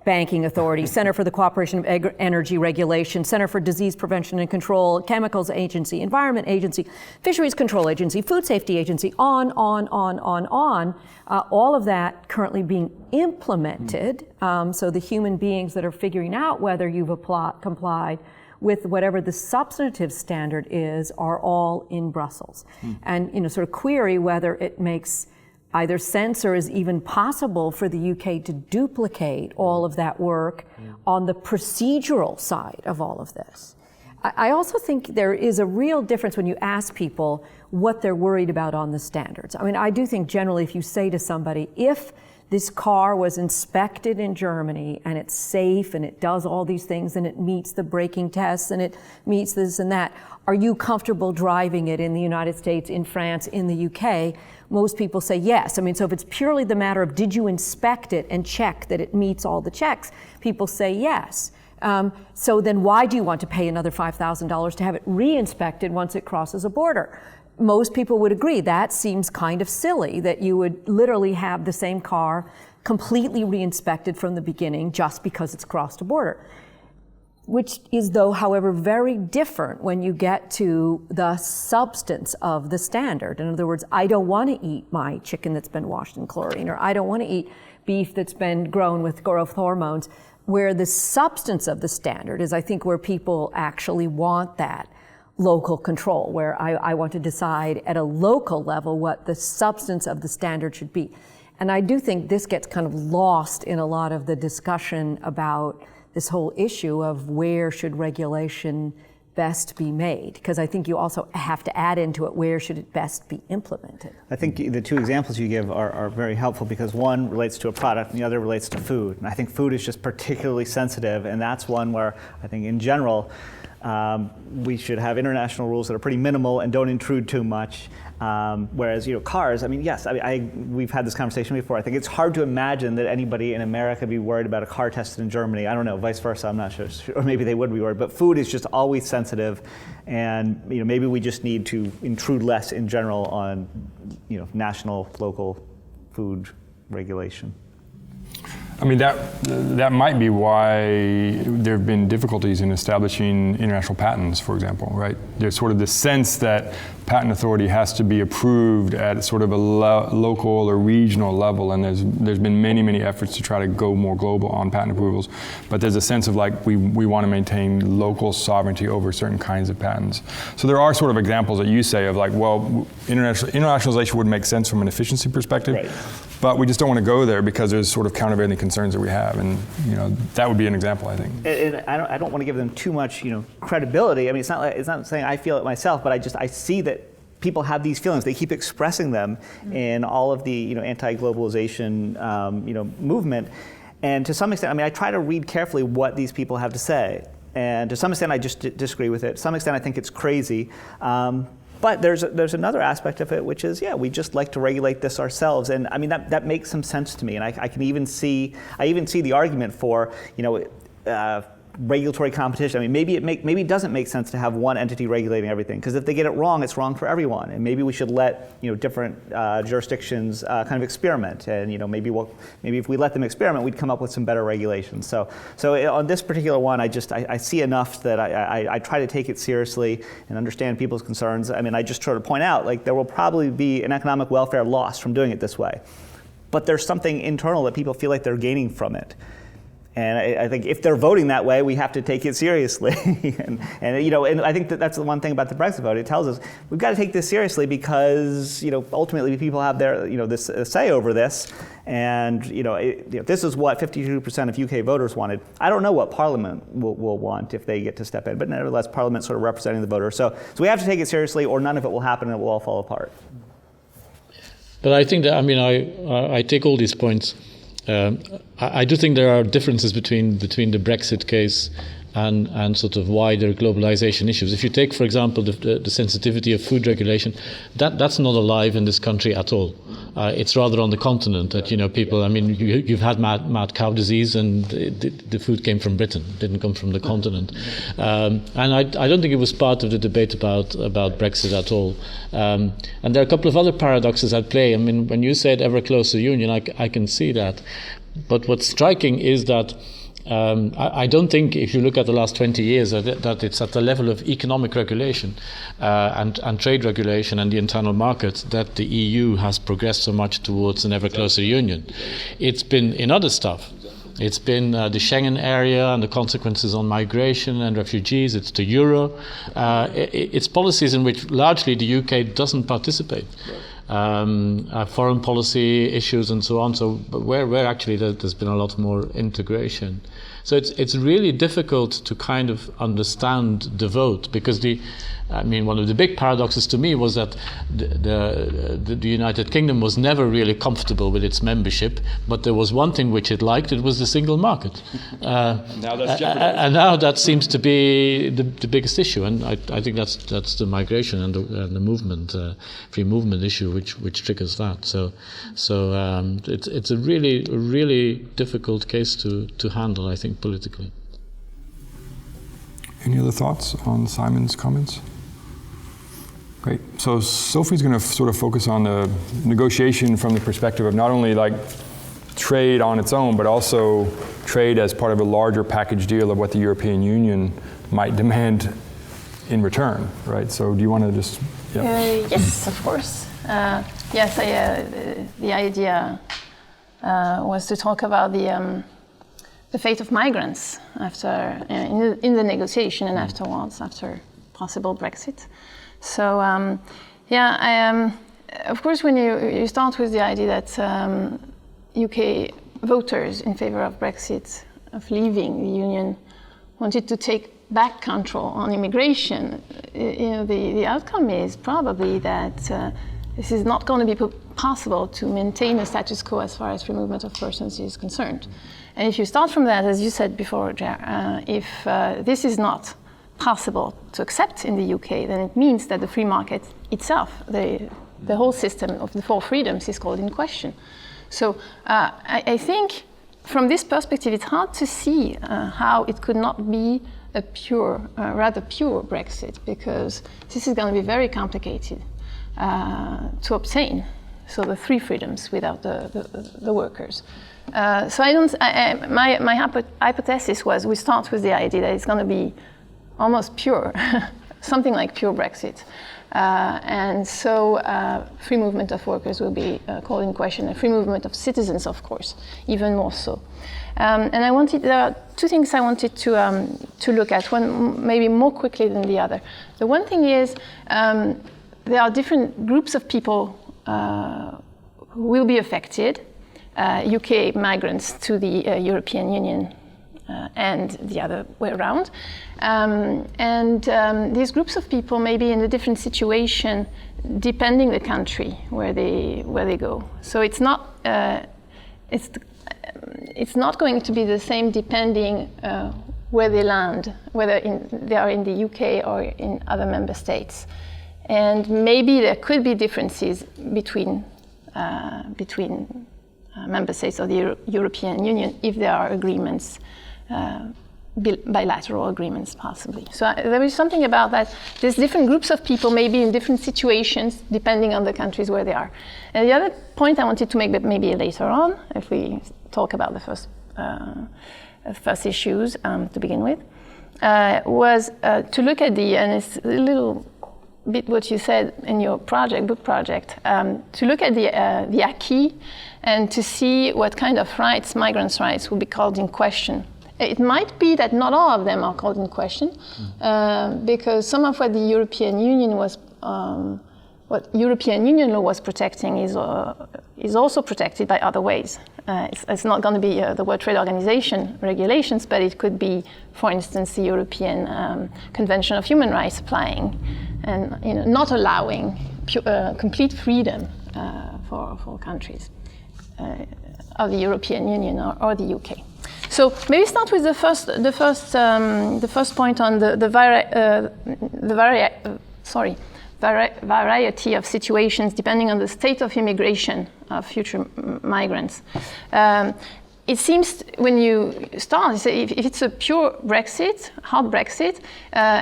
Banking Authority, Center for the Cooperation of Energy Regulation, Center for Disease Prevention and Control, Chemicals Agency, Environment Agency, Fisheries Control Agency, Food Safety Agency, on, all of that currently being implemented. So the human beings that are figuring out whether you've complied with whatever the substantive standard is are all in Brussels. And sort of query whether it makes either sense or is even possible for the UK to duplicate all of that work on the procedural side of all of this. I also think there is a real difference when you ask people what they're worried about on the standards. I mean, I do think generally if you say to somebody, if this car was inspected in Germany and it's safe and it does all these things and it meets the braking tests and it meets this and that, are you comfortable driving it in the United States, in France, in the UK? Most people say yes. I mean, so if it's purely the matter of did you inspect it and check that it meets all the checks, people say yes. So then why do you want to pay another $5,000 to have it re-inspected once it crosses a border? Most people would agree that seems kind of silly, that you would literally have the same car completely re-inspected from the beginning just because it's crossed a border. Which is, though, however, very different when you get to the substance of the standard. In other words, I don't want to eat my chicken that's been washed in chlorine, or I don't want to eat beef that's been grown with growth hormones, where the substance of the standard is, I think, where people actually want that local control, where I want to decide at a local level what the substance of the standard should be. And I do think this gets kind of lost in a lot of the discussion about this whole issue of where should regulation best be made, because I think you also have to add into it where should it best be implemented. I think the two examples you give are very helpful because one relates to a product and the other relates to food. And I think food is just particularly sensitive, and that's one where I think in general we should have international rules that are pretty minimal and don't intrude too much. Whereas, cars, yes, we've had this conversation before. I think it's hard to imagine that anybody in America would be worried about a car tested in Germany. I don't know, vice versa, I'm not sure. Or maybe they would be worried. But food is just always sensitive. And, maybe we just need to intrude less in general on, national, local food regulation. That might be why there have been difficulties in establishing international patents, for example, right? There's sort of this sense that patent authority has to be approved at sort of a local or regional level, and there's been many efforts to try to go more global on patent approvals, but there's a sense of like we want to maintain local sovereignty over certain kinds of patents. So there are sort of examples that you say of like, well, internationalization would make sense from an efficiency perspective. Right. But we just don't want to go there because there's sort of countervailing concerns that we have, and that would be an example, I think. And I don't want to give them too much, credibility. It's not saying I feel it myself, but I see that people have these feelings. They keep expressing them in all of the anti-globalization movement, and to some extent, I try to read carefully what these people have to say, and to some extent, I just disagree with it. To some extent, I think it's crazy. But there's another aspect of it, which is, we just like to regulate this ourselves, and that makes some sense to me, and I can even see the argument for regulatory competition. Maybe it doesn't make sense to have one entity regulating everything, because if they get it wrong, it's wrong for everyone, and maybe we should let different jurisdictions kind of experiment, and maybe if we let them experiment, we'd come up with some better regulations. So on this particular one, I see enough that I try to take it seriously and understand people's concerns. I just try to point out like there will probably be an economic welfare loss from doing it this way, but there's something internal that people feel like they're gaining from it. And I think if they're voting that way, we have to take it seriously. and I think that's the one thing about the Brexit vote. It tells us we've got to take this seriously because ultimately people have their this say over this. And this is what 52% of UK voters wanted. I don't know what Parliament will want if they get to step in, but nevertheless, Parliament's sort of representing the voters. So we have to take it seriously, or none of it will happen, and it will all fall apart. But I think that I take all these points. I do think there are differences between the Brexit case and sort of wider globalization issues. If you take, for example, the sensitivity of food regulation, that's not alive in this country at all. It's rather on the continent that people. You've had mad cow disease, and the food came from Britain, didn't come from the continent. And I don't think it was part of the debate about Brexit at all. And there are a couple of other paradoxes at play. When you said ever closer union, I can see that. But what's striking is that I don't think, if you look at the last 20 years, that it's at the level of economic regulation and trade regulation and the internal market that the EU has progressed so much towards an ever closer union. It's been in other stuff. It's been the Schengen area and the consequences on migration and refugees. It's the euro. It's policies in which largely the UK doesn't participate. Foreign policy issues and so on. So where actually there's been a lot more integration. So it's really difficult to kind of understand the vote, because one of the big paradoxes to me was that the United Kingdom was never really comfortable with its membership, but there was one thing which it liked. It was the single market. Now that's jeopardized. And now that seems to be the biggest issue, and I think that's the migration and the movement, free movement issue, which triggers that. So it's a really difficult case to handle, I think, politically. Any other thoughts on Simon's comments? Great. So Sophie's going to sort of focus on the negotiation from the perspective of not only like trade on its own, but also trade as part of a larger package deal of what the European Union might demand in return, right? So do you want to just... Yes, of course. The idea was to talk about the fate of migrants after in the negotiation and afterwards, after possible Brexit. So of course, when you start with the idea that UK voters in favor of Brexit leaving the Union wanted to take back control on immigration, the outcome is probably that this is not going to be possible to maintain a status quo as far as free movement of persons is concerned. And if you start from that, as you said before, if this is not possible to accept in the UK, then it means that the free market itself, the whole system of the 4 freedoms, is called in question. So I think from this perspective, it's hard to see how it could not be a rather pure Brexit, because this is going to be very complicated to obtain. So the 3 freedoms without the workers. So my hypothesis was we start with the idea that it's going to be almost pure, something like pure Brexit. And so free movement of workers will be called in question, and free movement of citizens, of course, even more so. And there are 2 things I wanted to look at, one maybe more quickly than the other. The one thing is there are different groups of people who will be affected, UK migrants to the European Union and the other way around. These groups of people may be in a different situation depending the country where they go. So it's not going to be the same depending where they land, whether they are in the UK or in other member states. And maybe there could be differences between member states of the European Union if there are agreements, bilateral agreements possibly. So there is something about that. There's different groups of people maybe in different situations depending on the countries where they are. And the other point I wanted to make, but maybe later on, if we talk about the first issues to begin with, was to look at and it's a little bit what you said in your book project, to look at the acquis and to see what kind of rights, migrants' rights, will be called in question. It might be that not all of them are called in question, because some of what the European Union what European Union law was protecting is also protected by other ways. It's not going to be the World Trade Organization regulations, but it could be, for instance, the European Convention of Human Rights applying and not allowing complete freedom for countries of the European Union or the UK. So maybe start with the first point on the variety of situations depending on the state of immigration of future migrants. It seems when you start, if it's a pure Brexit, hard Brexit,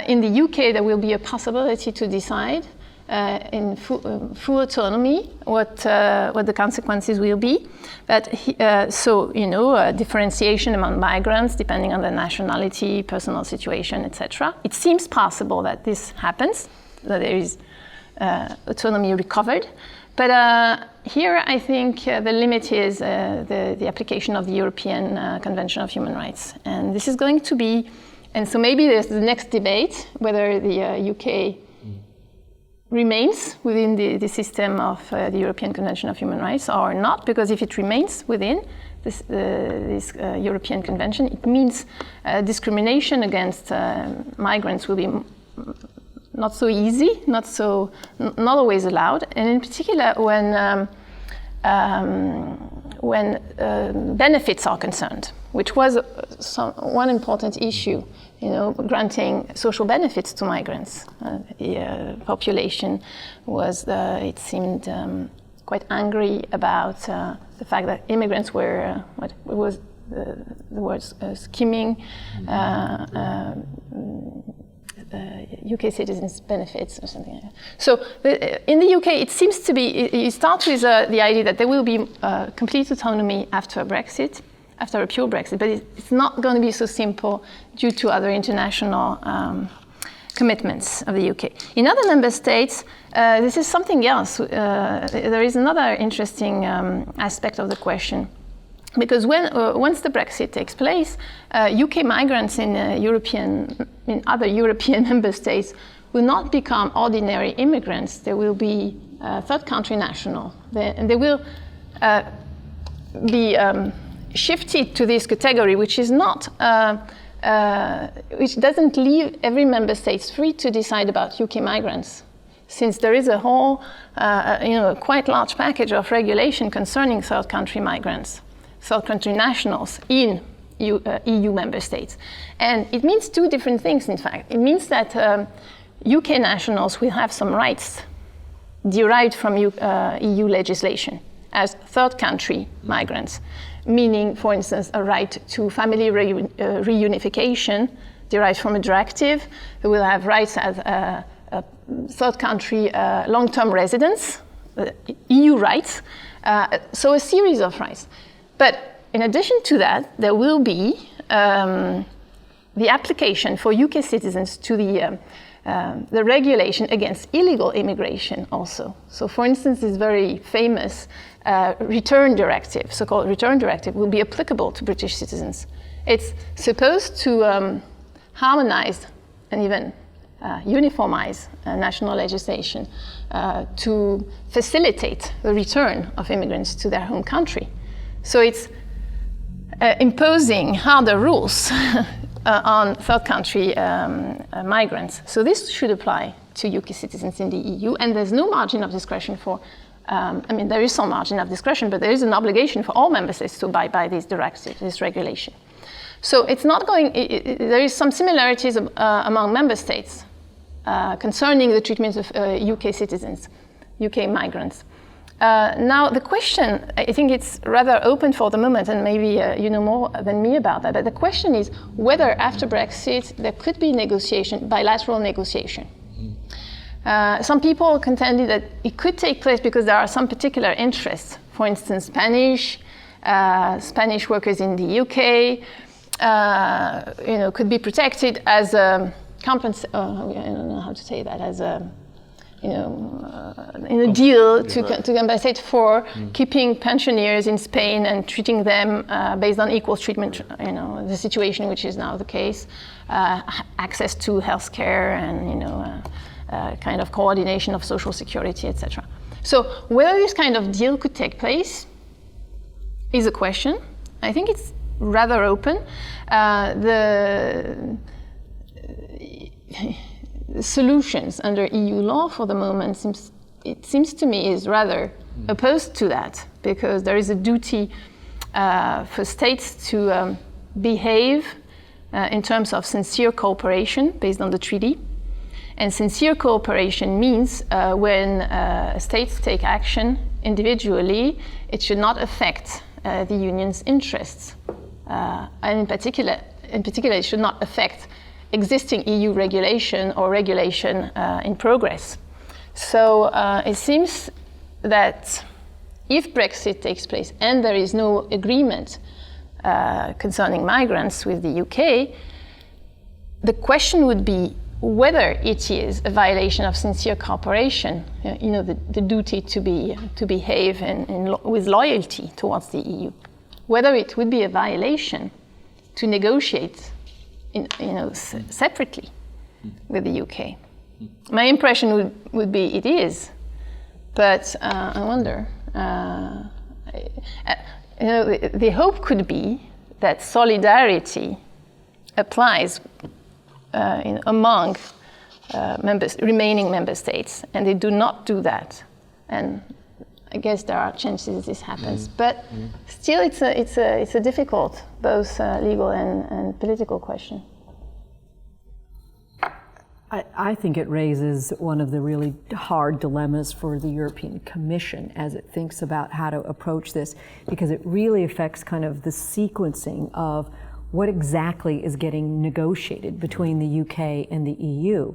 in the UK there will be a possibility to decide in full autonomy what the consequences will be. But differentiation among migrants depending on their nationality, personal situation, etc. It seems possible that this happens, that there is autonomy recovered. But here I think the limit is the application of the European Convention of Human Rights. And this is going to be, and so maybe there's the next debate whether the UK remains within the system of the European Convention of Human Rights or not, because if it remains within this European Convention, it means discrimination against migrants will be not so easy, not always allowed, and in particular when benefits are concerned, which was one important issue. Granting social benefits to migrants. The population was, it seemed, quite angry about the fact that immigrants were, what was the word, skimming UK citizens' benefits or something like that. So in the UK, it seems to be, you start with the idea that there will be complete autonomy after Brexit, after a pure Brexit, but it's not going to be so simple due to other international commitments of the UK. In other member states, this is something else. There is another interesting aspect of the question, because once the Brexit takes place, UK migrants in other European member states will not become ordinary immigrants. They will be third country national, and they will be shifted to this category, which is not, which doesn't leave every member state free to decide about UK migrants, since there is a whole, quite large package of regulation concerning third country migrants, third country nationals in EU member states. And it means two different things, in fact. It means that UK nationals will have some rights derived from EU legislation as third country migrants, meaning, for instance, a right to family reunification derived from a directive. They will have rights as a third country long-term residents, EU rights, so a series of rights. But in addition to that, there will be the application for UK citizens to the regulation against illegal immigration also. So for instance, this very famous return directive, so-called return directive, will be applicable to British citizens. It's supposed to harmonize and even uniformize national legislation to facilitate the return of immigrants to their home country. So it's imposing harder rules on third country migrants. So this should apply to UK citizens in the EU, and there's no margin of discretion for, there is some margin of discretion, but there is an obligation for all member states to abide by this directive, this regulation. So it's not going, there is some similarities among member states concerning the treatment of UK citizens, UK migrants. Now the question, I think it's rather open for the moment, and maybe you know more than me about that, but the question is whether after Brexit there could be negotiation, bilateral negotiation. Some people contended that it could take place because there are some particular interests. For instance, Spanish workers in the UK, could be protected as a I don't know how to say that, as a in a deal to compensate for keeping pensioners in Spain and treating them based on equal treatment, the situation which is now the case, access to healthcare and, kind of coordination of social security, etc. So whether this kind of deal could take place is a question. I think it's rather open. The solutions under EU law for the moment seems to me is rather opposed to that, because there is a duty for states to behave in terms of sincere cooperation based on the treaty. And sincere cooperation means when states take action individually, it should not affect the union's interests. And in particular, it should not affect existing EU regulation or regulation in progress. So it seems that if Brexit takes place and there is no agreement concerning migrants with the UK, the question would be whether it is a violation of sincere cooperation, the duty to behave with loyalty towards the EU, whether it would be a violation to negotiate separately with the UK. My impression would be it is, but I wonder. The hope could be that solidarity applies among remaining member states, and they do not do that. And I guess there are chances this happens, but still, it's a difficult, both legal and political question. I think it raises one of the really hard dilemmas for the European Commission as it thinks about how to approach this, because it really affects kind of the sequencing of what exactly is getting negotiated between the UK and the EU,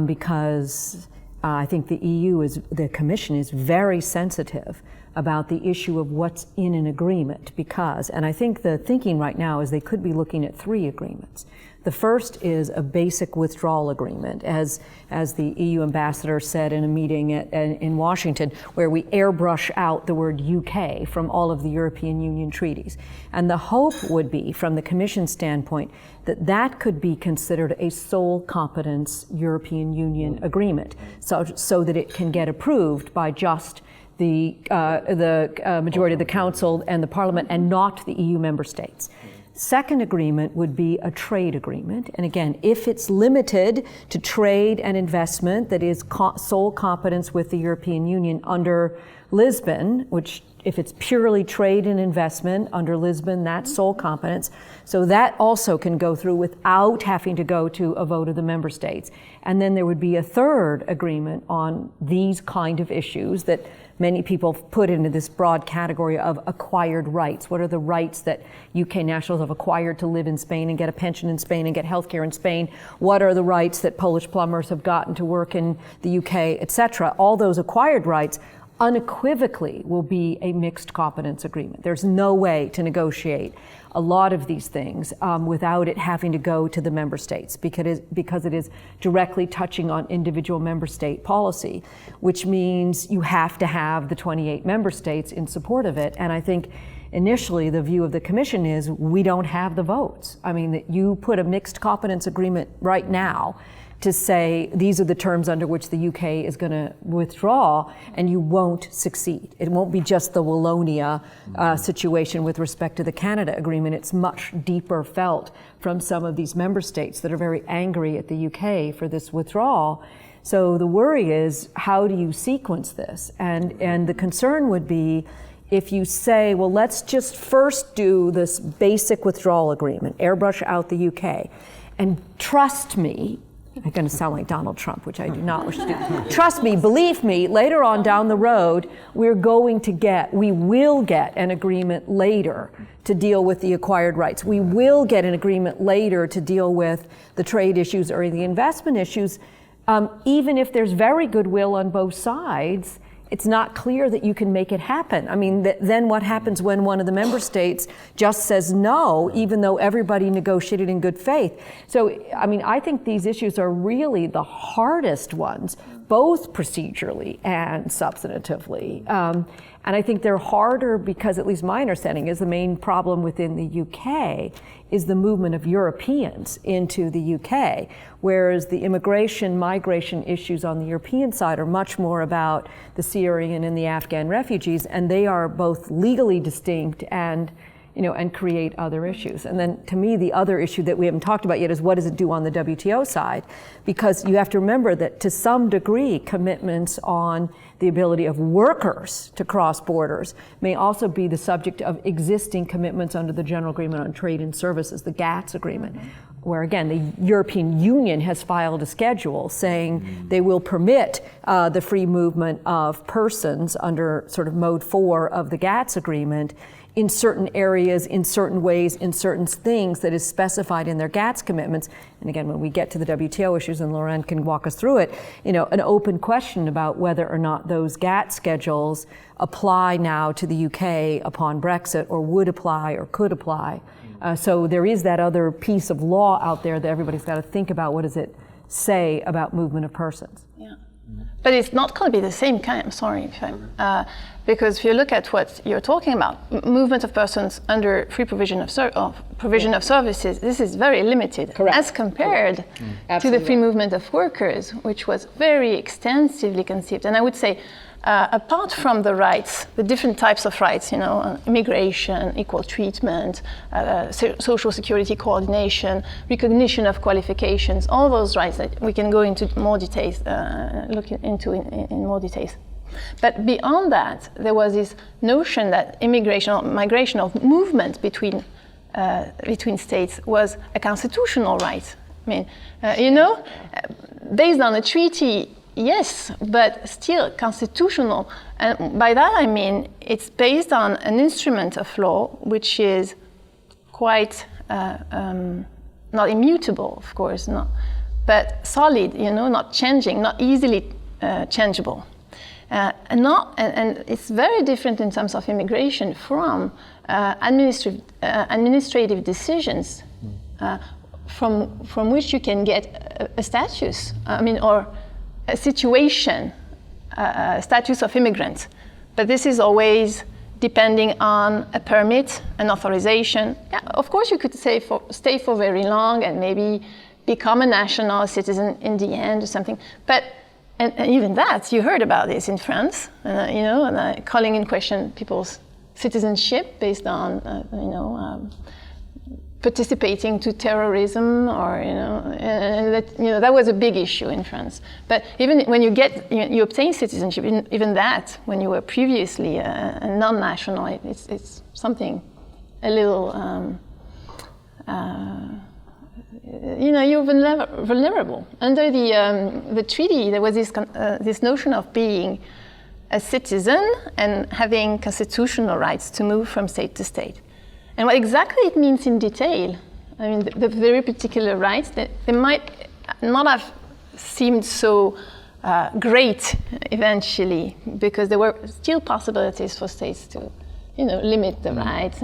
because I think the Commission is very sensitive about the issue of what's in an agreement, and I think the thinking right now is they could be looking at 3 agreements. The first is a basic withdrawal agreement, as the EU ambassador said in a meeting in Washington, where we airbrush out the word UK from all of the European Union treaties. And the hope would be, from the Commission standpoint, that could be considered a sole competence European Union agreement, so that it can get approved by just the majority of the Council and the Parliament, and not the EU member states. Second agreement would be a trade agreement. And again, if it's limited to trade and investment that is sole competence with the European Union under Lisbon, which if it's purely trade and investment under Lisbon, that's sole competence. So that also can go through without having to go to a vote of the member states. And then there would be a third agreement on these kind of issues that many people put into this broad category of acquired rights. What are the rights that UK nationals have acquired to live in Spain and get a pension in Spain and get healthcare in Spain? What are the rights that Polish plumbers have gotten to work in the UK, etc.? All those acquired rights unequivocally will be a mixed competence agreement. There's no way to negotiate a lot of these things without it having to go to the member states, because it is directly touching on individual member state policy, which means you have to have the 28 member states in support of it. And I think initially the view of the Commission is we don't have the votes. I mean, that you put a mixed competence agreement right now to say these are the terms under which the UK is going to withdraw, and you won't succeed. It won't be just the Wallonia situation with respect to the Canada agreement. It's much deeper felt from some of these member states that are very angry at the UK for this withdrawal. So the worry is, how do you sequence this? And the concern would be if you say, well, let's just first do this basic withdrawal agreement, airbrush out the UK, and trust me, I'm going to sound like Donald Trump, which I do not wish to do. Trust me, believe me, later on down the road, we will get an agreement later to deal with the acquired rights. We will get an agreement later to deal with the trade issues or the investment issues. Even if there's very good will on both sides, it's not clear that you can make it happen. I mean, then what happens when one of the member states just says no, even though everybody negotiated in good faith? So, I mean, I think these issues are really the hardest ones, both procedurally and substantively. And I think they're harder because, at least my understanding is, the main problem within the UK is the movement of Europeans into the UK, whereas the migration issues on the European side are much more about the Syrian and the Afghan refugees, and they are both legally distinct and create other issues. And then, to me, the other issue that we haven't talked about yet is what does it do on the WTO side? Because you have to remember that, to some degree, commitments on the ability of workers to cross borders may also be the subject of existing commitments under the General Agreement on Trade and Services, the GATS agreement, where, again, the European Union has filed a schedule saying they will permit the free movement of persons under sort of Mode 4 of the GATS agreement in certain areas, in certain ways, in certain things that is specified in their GATS commitments. And again, when we get to the WTO issues, and Lauren can walk us through it, an open question about whether or not those GATS schedules apply now to the UK upon Brexit, or would apply or could apply. So there is that other piece of law out there that everybody's got to think about. What does it say about movement of persons? Yeah. But it's not going to be the same kind. I'm sorry, because if you look at what you're talking about, movement of persons under free provision of services, this is very limited. Correct. As compared to the free movement of workers, which was very extensively conceived. And I would say, apart from the rights, the different types of rights, immigration, equal treatment, social security coordination, recognition of qualifications, all those rights that we can go into more details, look into in more details. But beyond that, there was this notion that immigration or migration of movement between states was a constitutional right. I mean, based on a treaty, yes, but still constitutional. And by that I mean it's based on an instrument of law which is quite not immutable, of course, but solid, not changing, not easily changeable. And it's very different in terms of immigration from administrative decisions from which you can get a status, or a situation, status of immigrant. But this is always depending on a permit, an authorization. Yeah, of course, you could stay for very long and maybe become a national citizen in the end or something. But And even that, you heard about this in France, and calling in question people's citizenship based on, participating to terrorism, or that was a big issue in France. But even when you obtain citizenship, even that, when you were previously a non-national, it's something a little. You're vulnerable. Under the treaty, there was this notion of being a citizen and having constitutional rights to move from state to state. And what exactly it means in detail, I mean, the very particular rights, that they might not have seemed so great eventually, because there were still possibilities for states to, limit the rights.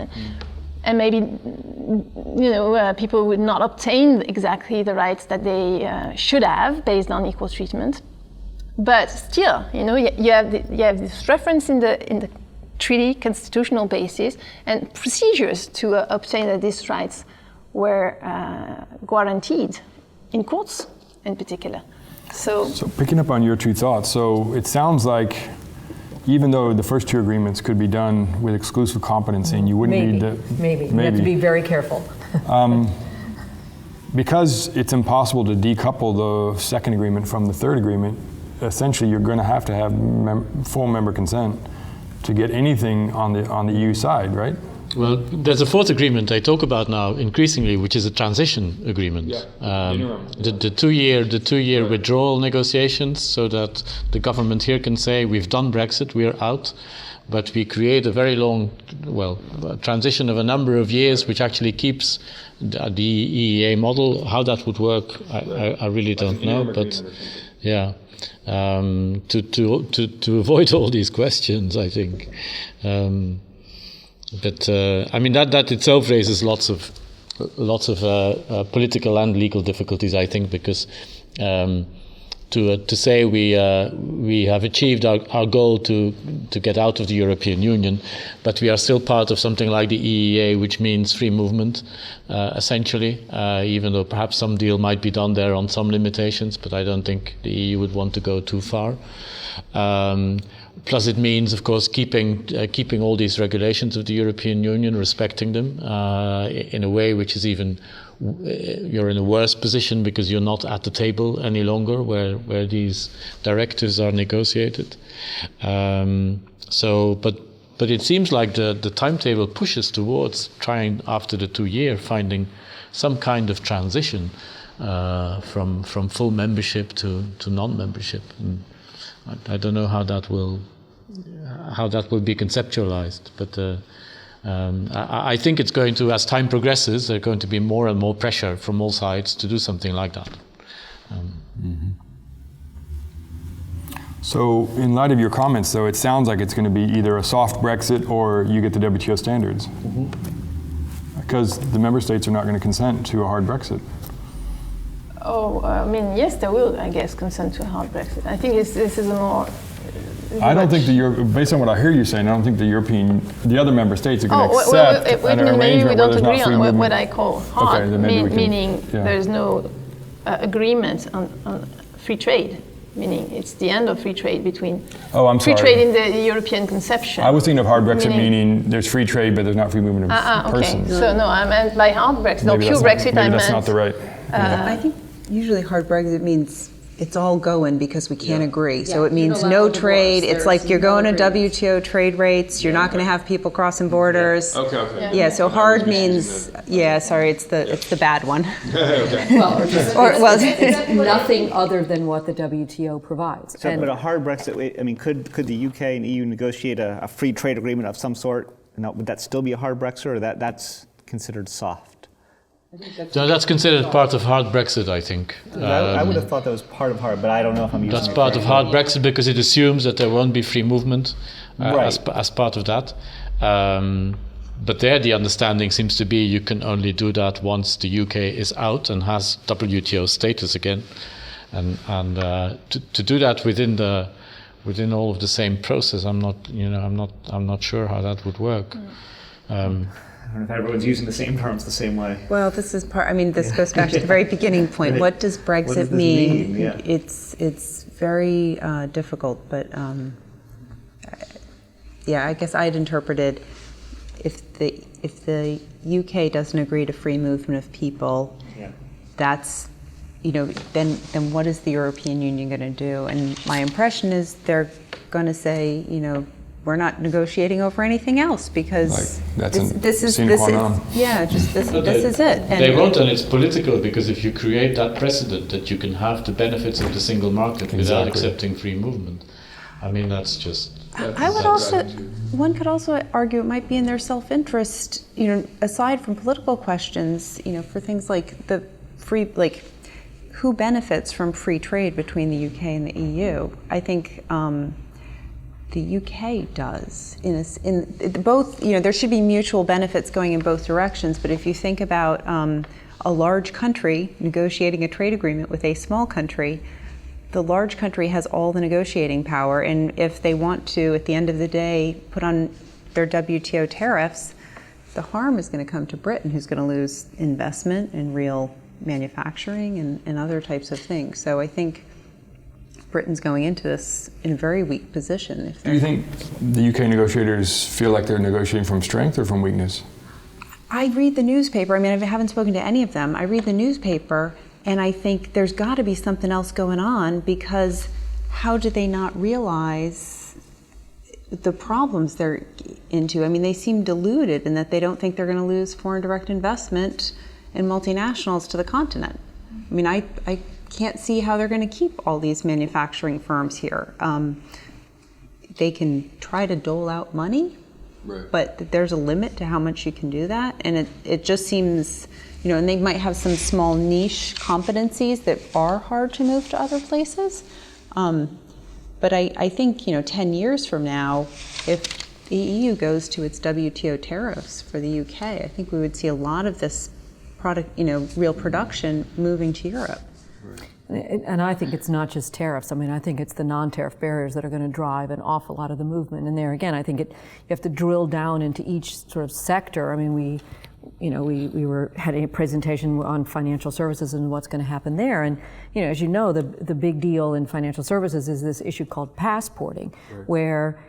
And maybe, people would not obtain exactly the rights that they should have based on equal treatment. But still, you have this reference in the treaty, constitutional basis, and procedures to obtain that these rights were guaranteed in courts, in particular. So picking up on your two thoughts, so it sounds like even though the first two agreements could be done with exclusive competency, and you wouldn't need to... Maybe. You have to be very careful. Because it's impossible to decouple the second agreement from the third agreement, essentially you're going to have full member consent to get anything on the EU side, right? Well, there's a fourth agreement I talk about now increasingly, which is a transition agreement. The two-year withdrawal negotiations, so that the government here can say, we've done Brexit, we're out, but we create a very long, transition of a number of years, which actually keeps the EEA model. How that would work, I really don't know, but yeah. To avoid all these questions, I think. But I mean that itself raises lots of political and legal difficulties, I think, because to say we have achieved our goal to get out of the European Union, but we are still part of something like the EEA, which means free movement, essentially, even though perhaps some deal might be done there on some limitations, but I don't think the EU would want to go too far. Plus it means, of course, keeping all these regulations of the European Union, respecting them in a way which is even, you're in a worse position because you're not at the table any longer where these directives are negotiated. But it seems like the timetable pushes towards trying, after the 2 year, finding some kind of transition from full membership to non-membership. And I don't know how that will be conceptualized, but I think it's going to, as time progresses, there's going to be more and more pressure from all sides to do something like that. So in light of your comments, though, it sounds like it's going to be either a soft Brexit or you get the WTO standards. Because the member states are not going to consent to a hard Brexit. Oh, I mean, yes, they will, I guess, consent to a hard Brexit. I think this is a more... I don't think based on what I hear you saying, I don't think the other member states are going to accept an arrangement maybe we where don't there's agree not free on movement. what I call hard, Okay, then maybe we can, meaning there's no agreement on free trade, meaning it's the end of free trade between free trade in the European conception. I was thinking of hard Brexit meaning there's free trade, but there's not free movement of persons. Okay. So no, I meant by hard Brexit, or pure Brexit, maybe that's not the right. I think usually hard Brexit means it's all going because we can't agree. So it means no trade. It's like you're going to WTO trade rates. You're not going to have people crossing borders. Okay. Yeah. So hard means it's the bad one. It's nothing other than what the WTO provides. So, but a hard Brexit, I mean, could the UK and EU negotiate a free trade agreement of some sort? Would that still be a hard Brexit, or that's considered soft? No, that's considered part of hard Brexit, I think. I would have thought that was part of hard, but I don't know if I'm using That's part of hard Brexit because it assumes that there won't be free movement as part of that. But there the understanding seems to be you can only do that once the UK is out and has WTO status again. And to do that within all of the same process, I'm not sure how that would work. don't know if everyone's using the same terms the same way. Well, this is part. I mean, this goes back to the very beginning point. What does Brexit What does this mean? Yeah. It's very difficult, but yeah, I guess I'd interpreted if the UK doesn't agree to free movement of people, that's, you know, then what is the European Union going to do? And my impression is they're going to say, you know, we're not negotiating over anything else because this is this is it. And they won't, and it's political, because if you create that precedent that you can have the benefits of the single market without accepting free movement, I mean, that's just. I would also, one could also argue it might be in their self-interest, you know, aside from political questions, you know, for things like the free, like who benefits from free trade between the UK and the EU. I think the UK does. In both, you know, there should be mutual benefits going in both directions. But if you think about a large country negotiating a trade agreement with a small country, the large country has all the negotiating power, and if they want to, at the end of the day, put on their WTO tariffs, the harm is going to come to Britain, who's going to lose investment in real manufacturing and other types of things. So I think Britain's going into this in a very weak position. Do you think the UK negotiators feel like they're negotiating from strength or from weakness? I read the newspaper. I mean, I haven't spoken to any of them. I read the newspaper, and I think there's got to be something else going on, because how do they not realize the problems they're into? I mean, they seem deluded in that they don't think they're going to lose foreign direct investment and multinationals to the continent. I mean, I can't see how they're going to keep all these manufacturing firms here. They can try to dole out money, right, but there's a limit to how much you can do that. And it just seems, you know, and they might have some small niche competencies that are hard to move to other places. But I think, you know, 10 years from now, if the EU goes to its WTO tariffs for the UK, I think we would see a lot of this product, you know, real production moving to Europe. And I think it's not just tariffs. I mean, I think it's the non-tariff barriers that are going to drive an awful lot of the movement. And there again, I think you have to drill down into each sort of sector. I mean, we had a presentation on financial services and what's going to happen there. And, you know, as you know, the big deal in financial services is this issue called passporting, right, where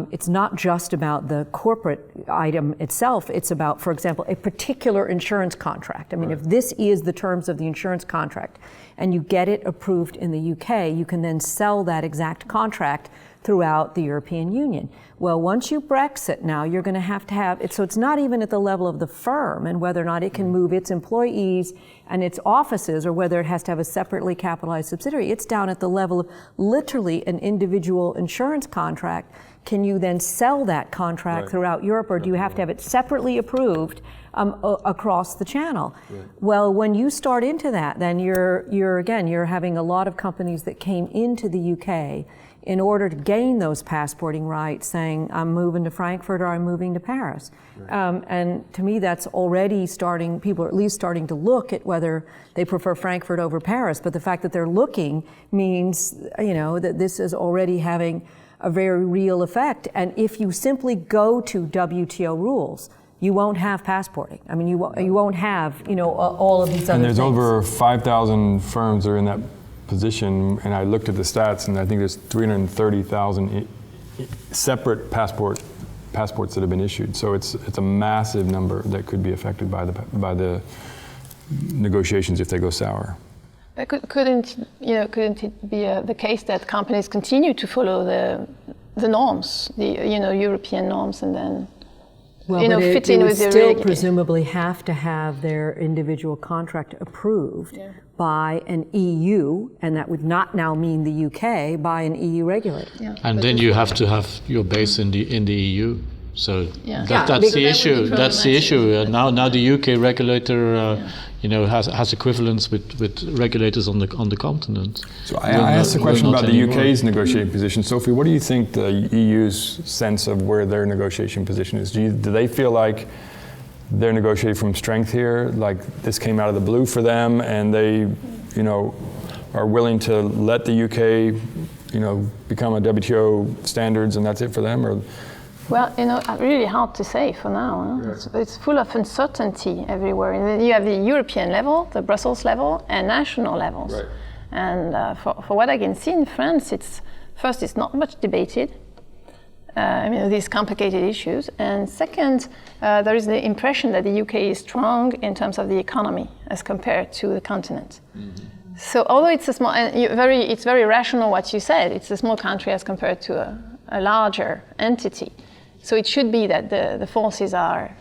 it's not just about the corporate item itself. It's about, for example, a particular insurance contract. I mean, right, if this is the terms of the insurance contract and you get it approved in the UK, you can then sell that exact contract throughout the European Union. Well, once you Brexit now, you're going to have it. So it's not even at the level of the firm and whether or not it can move its employees and its offices, or whether it has to have a separately capitalized subsidiary. It's down at the level of literally an individual insurance contract. Can you then sell that contract, right, throughout Europe, or do you have to have it separately approved across the channel? Right. Well, when you start into that, then you're having a lot of companies that came into the UK in order to gain those passporting rights, saying, I'm moving to Frankfurt or I'm moving to Paris. Right. And to me, that's already starting, people are at least starting to look at whether they prefer Frankfurt over Paris. But the fact that they're looking means, you know, that this is already having a very real effect. And if you simply go to WTO rules, you won't have passporting. I mean, you won't have, you know, all of these other things. And there's over 5,000 firms that are in that position, and I looked at the stats, and I think there's 330,000 separate passports that have been issued. So it's a massive number that could be affected by the negotiations if they go sour. But couldn't it be the case that companies continue to follow the norms, European norms, and then fit in with the still presumably have to have their individual contract approved by an EU, and that would not now mean the UK, by an EU regulator. Yeah. And then you have to have your base in the EU. So that's the issue. That's the issue. Now the UK regulator, has equivalence with regulators on the continent. So I asked a question about the UK's negotiating position. Sophie, what do you think the EU's sense of where their negotiation position is? Do they feel like they're negotiating from strength here, like this came out of the blue for them, and they, are willing to let the UK, become a WTO standards, and that's it for them, or Well, really hard to say for now. Huh? It's full of uncertainty everywhere. You have the European level, the Brussels level, and national levels. Right. And for what I can see in France, it's not much debated. These complicated issues. And second, there is the impression that the UK is strong in terms of the economy as compared to the continent. Mm-hmm. So although it's a small, and it's very rational what you said, it's a small country as compared to a larger entity. So it should be that the forces are,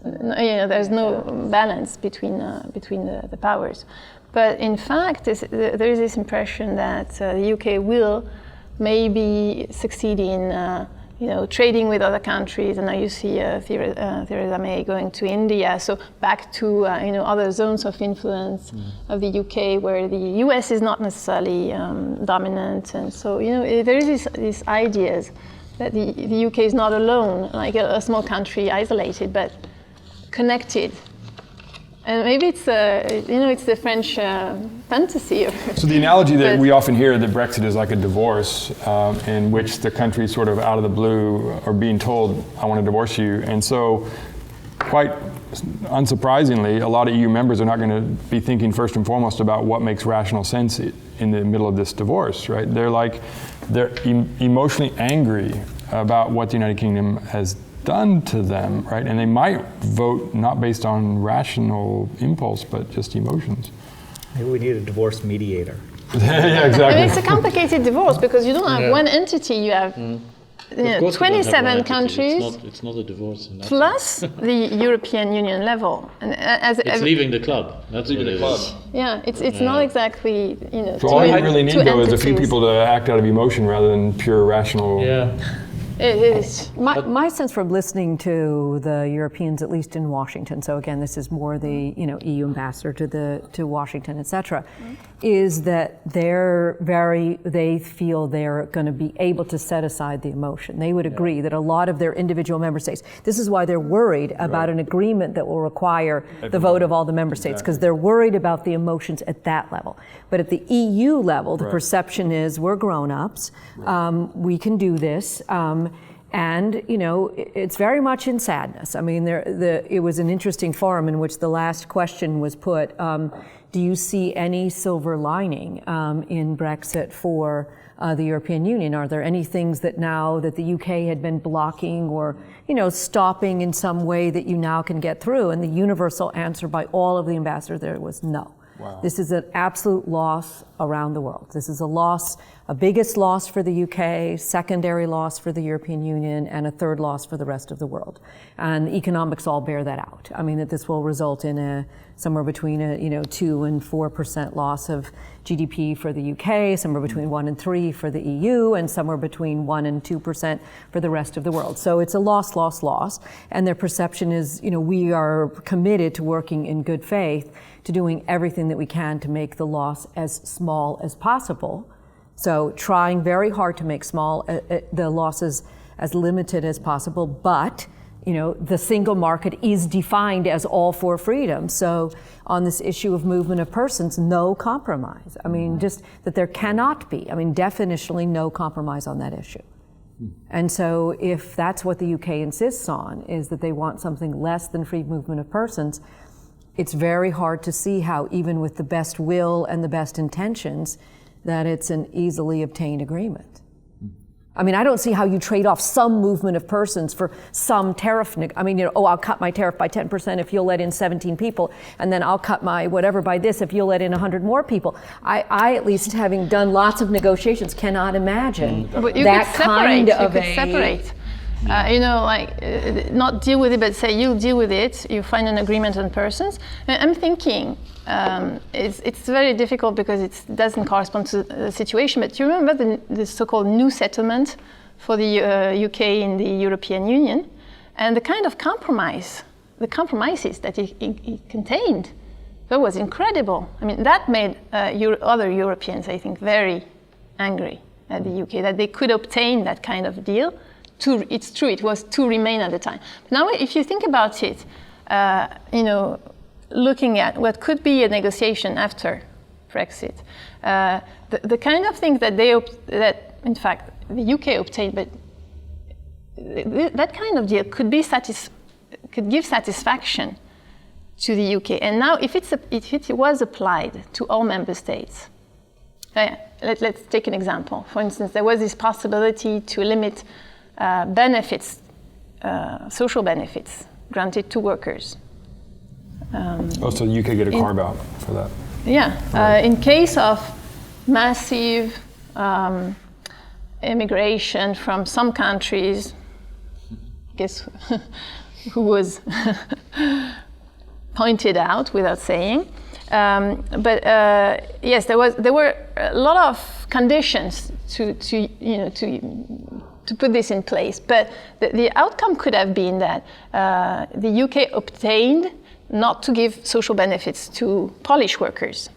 there's no balance between the powers. But in fact, there is this impression that the UK will maybe succeed in trading with other countries, and now you see Theresa May going to India, so back to other zones of influence of the UK where the US is not necessarily dominant, and so there is these ideas that the UK is not alone, like a small country isolated, but connected. And maybe it's the French fantasy. So the analogy that we often hear that Brexit is like a divorce, in which the country sort of out of the blue are being told, I want to divorce you. And so quite unsurprisingly, a lot of EU members are not going to be thinking first and foremost about what makes rational sense in the middle of this divorce, right? They're emotionally angry about what the United Kingdom has done to them, right? And they might vote not based on rational impulse, but just emotions. Maybe we need a divorce mediator. Yeah, exactly. And it's a complicated divorce because you don't have one entity, you have 27 countries. It's not a divorce. Plus the European Union level. And it's leaving the club. That's leaving the club. Yeah, it's not exactly, So all you really need, though, is a few people to act out of emotion rather than pure rational. Yeah. It is. My sense from listening to the Europeans, at least in Washington, so again, this is more the EU ambassador to Washington, et cetera, is that they feel they're going to be able to set aside the emotion. They would agree that a lot of their individual member states, this is why they're worried about an agreement that will require the vote of all the member states, because they're worried about the emotions at that level. But at the EU level, the perception is we're grown-ups, we can do this, and it's very much in sadness. I mean, it was an interesting forum in which the last question was put, do you see any silver lining in Brexit for the European Union? Are there any things that now that the UK had been blocking or stopping in some way that you now can get through? And the universal answer by all of the ambassadors there was no. Wow. This is an absolute loss around the world. This is a biggest loss for the UK, secondary loss for the European Union, and a third loss for the rest of the world. And the economics all bear that out. I mean, that this will result in somewhere between a 2 and 4% loss of GDP for the UK, somewhere between 1 and 3 for the EU, and somewhere between 1 and 2% for the rest of the world. So it's a loss, loss, loss. And their perception is, we are committed to working in good faith, to doing everything that we can to make the loss as small as possible. So trying very hard to make the losses as limited as possible, but the single market is defined as all for freedom. So on this issue of movement of persons, no compromise. I mean, just that there cannot be, definitionally no compromise on that issue. And so if that's what the UK insists on, is that they want something less than free movement of persons, it's very hard to see how, even with the best will and the best intentions, that it's an easily obtained agreement. I don't see how you trade off some movement of persons for some tariff. I'll cut my tariff by 10% if you'll let in 17 people, and then I'll cut my whatever by this if you'll let in 100 more people. I at least, having done lots of negotiations, cannot imagine that kind of separate. Not deal with it, but say you'll deal with it, you find an agreement on persons. I'm thinking it's very difficult because it doesn't correspond to the situation, but you remember the so-called new settlement for the UK in the European Union, and the kind of the compromises that it contained, that was incredible. That made other Europeans, I think, very angry at the UK, that they could obtain that kind of deal. It's true, it was to remain at the time. Now, if you think about it, looking at what could be a negotiation after Brexit, the kind of things that in fact, the UK obtained, but that kind of deal could give satisfaction to the UK. And now, if it was applied to all member states, let's take an example. For instance, there was this possibility to limit benefits, social benefits granted to workers. So the UK get a carve out for that. Yeah, in case of massive immigration from some countries, guess who was pointed out without saying. But yes, there were a lot of conditions to put this in place. But the outcome could have been that the UK obtained not to give social benefits to Polish workers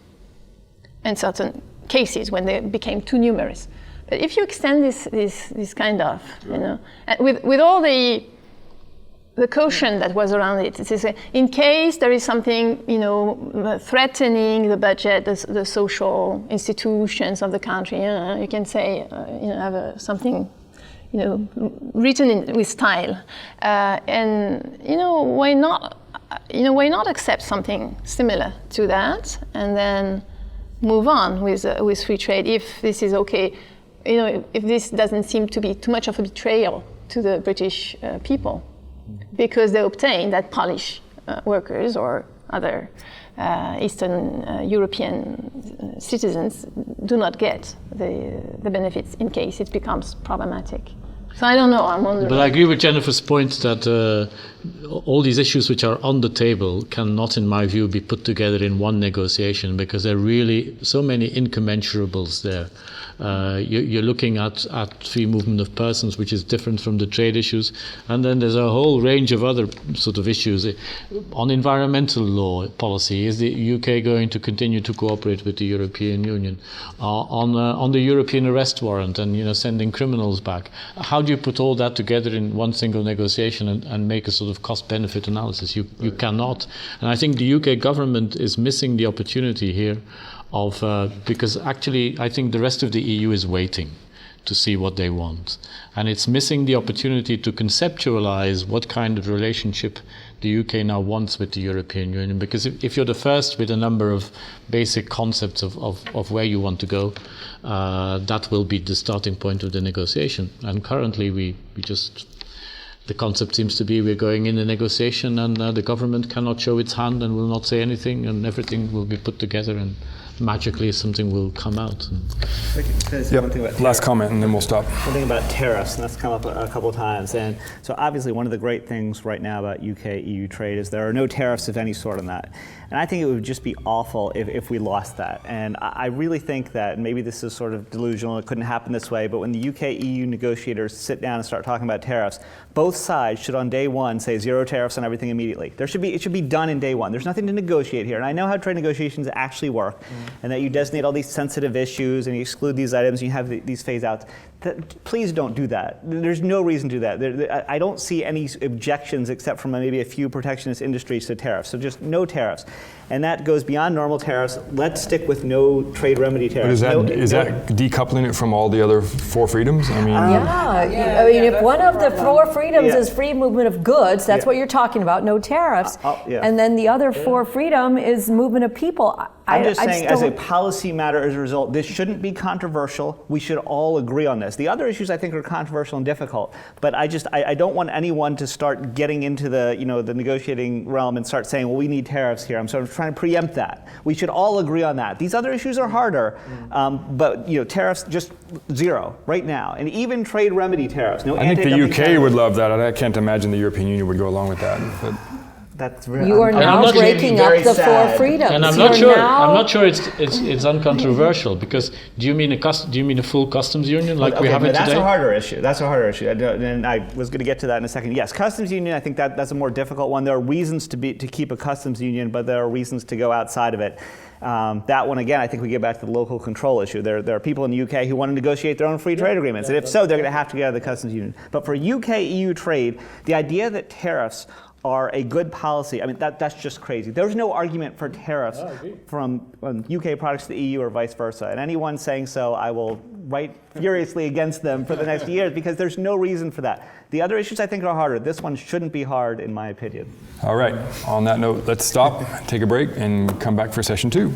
in certain cases when they became too numerous. But if you extend this kind of, and with all the caution that was around it, it is in case there is something, threatening the budget, the social institutions of the country, you can say, have something, written with style, and why not accept something similar to that, and then move on with free trade if this is okay. If this doesn't seem to be too much of a betrayal to the British people, because they obtain that Polish workers or other Eastern European citizens do not get the benefits in case it becomes problematic. So I don't know, I'm wondering. But I agree with Jennifer's point that all these issues which are on the table cannot, in my view, be put together in one negotiation, because there are really so many incommensurables there. You're looking at free movement of persons, which is different from the trade issues, and then there's a whole range of other sort of issues. On environmental law policy, is the UK going to continue to cooperate with the European Union? On the European arrest warrant and sending criminals back, how do you put all that together in one single negotiation and make a sort of cost-benefit analysis? You cannot. And I think the UK government is missing the opportunity here because actually I think the rest of the EU is waiting to see what they want. And it's missing the opportunity to conceptualize what kind of relationship the UK now wants with the European Union. Because if you're the first with a number of basic concepts of where you want to go, that will be the starting point of the negotiation. And currently the concept seems to be we're going in a negotiation and the government cannot show its hand and will not say anything, and everything will be put together and magically something will come out. Last comment and then we'll stop. One thing about tariffs, and that's come up a couple of times. And so obviously one of the great things right now about UK-EU trade is there are no tariffs of any sort on that. And I think it would just be awful if we lost that. And I really think that, and maybe this is sort of delusional, it couldn't happen this way, but when the UK-EU negotiators sit down and start talking about tariffs, both sides should on day one say 0 tariffs on everything immediately. It should be done in day one. There's nothing to negotiate here. And I know how trade negotiations actually work, and that you designate all these sensitive issues and you exclude these items and you have these phase outs. Please don't do that. There's no reason to do that. I don't see any objections except from maybe a few protectionist industries to tariffs. So just no tariffs. And that goes beyond normal tariffs. Let's stick with no trade remedy tariffs. But is that decoupling it from all the other 4 freedoms? I mean, I mean, if one of the 4 freedoms is free movement of goods, that's what you're talking about, no tariffs. And then the other 4 freedom is movement of people. I'm just saying, as a policy matter, as a result, this shouldn't be controversial. We should all agree on this. The other issues I think are controversial and difficult, but I don't want anyone to start getting into the the negotiating realm and start saying, well, we need tariffs here. I'm sort of trying to preempt that. We should all agree on that. These other issues are harder, but tariffs just 0 right now, and even trade remedy tariffs. No, I think the UK would love that. I can't imagine the European Union would go along with that. But you are now breaking up the 4 freedoms. And I'm not sure it's uncontroversial, because do you mean a full customs union like we have it today? That's a harder issue. And I was going to get to that in a second. Yes, customs union. I think that's a more difficult one. There are reasons to keep a customs union, but there are reasons to go outside of it. That one, again, I think we get back to the local control issue. There are people in the UK who want to negotiate their own free trade agreements, and if so, they're going to have to get out of the customs union. But for UK-EU trade, the idea that tariffs are a good policy, I mean, that's just crazy. There's no argument for tariffs from UK products to the EU or vice versa. And anyone saying so, I will write furiously against them for the next years, because there's no reason for that. The other issues I think are harder. This one shouldn't be hard, in my opinion. All right, on that note, let's stop, take a break, and come back for session 2.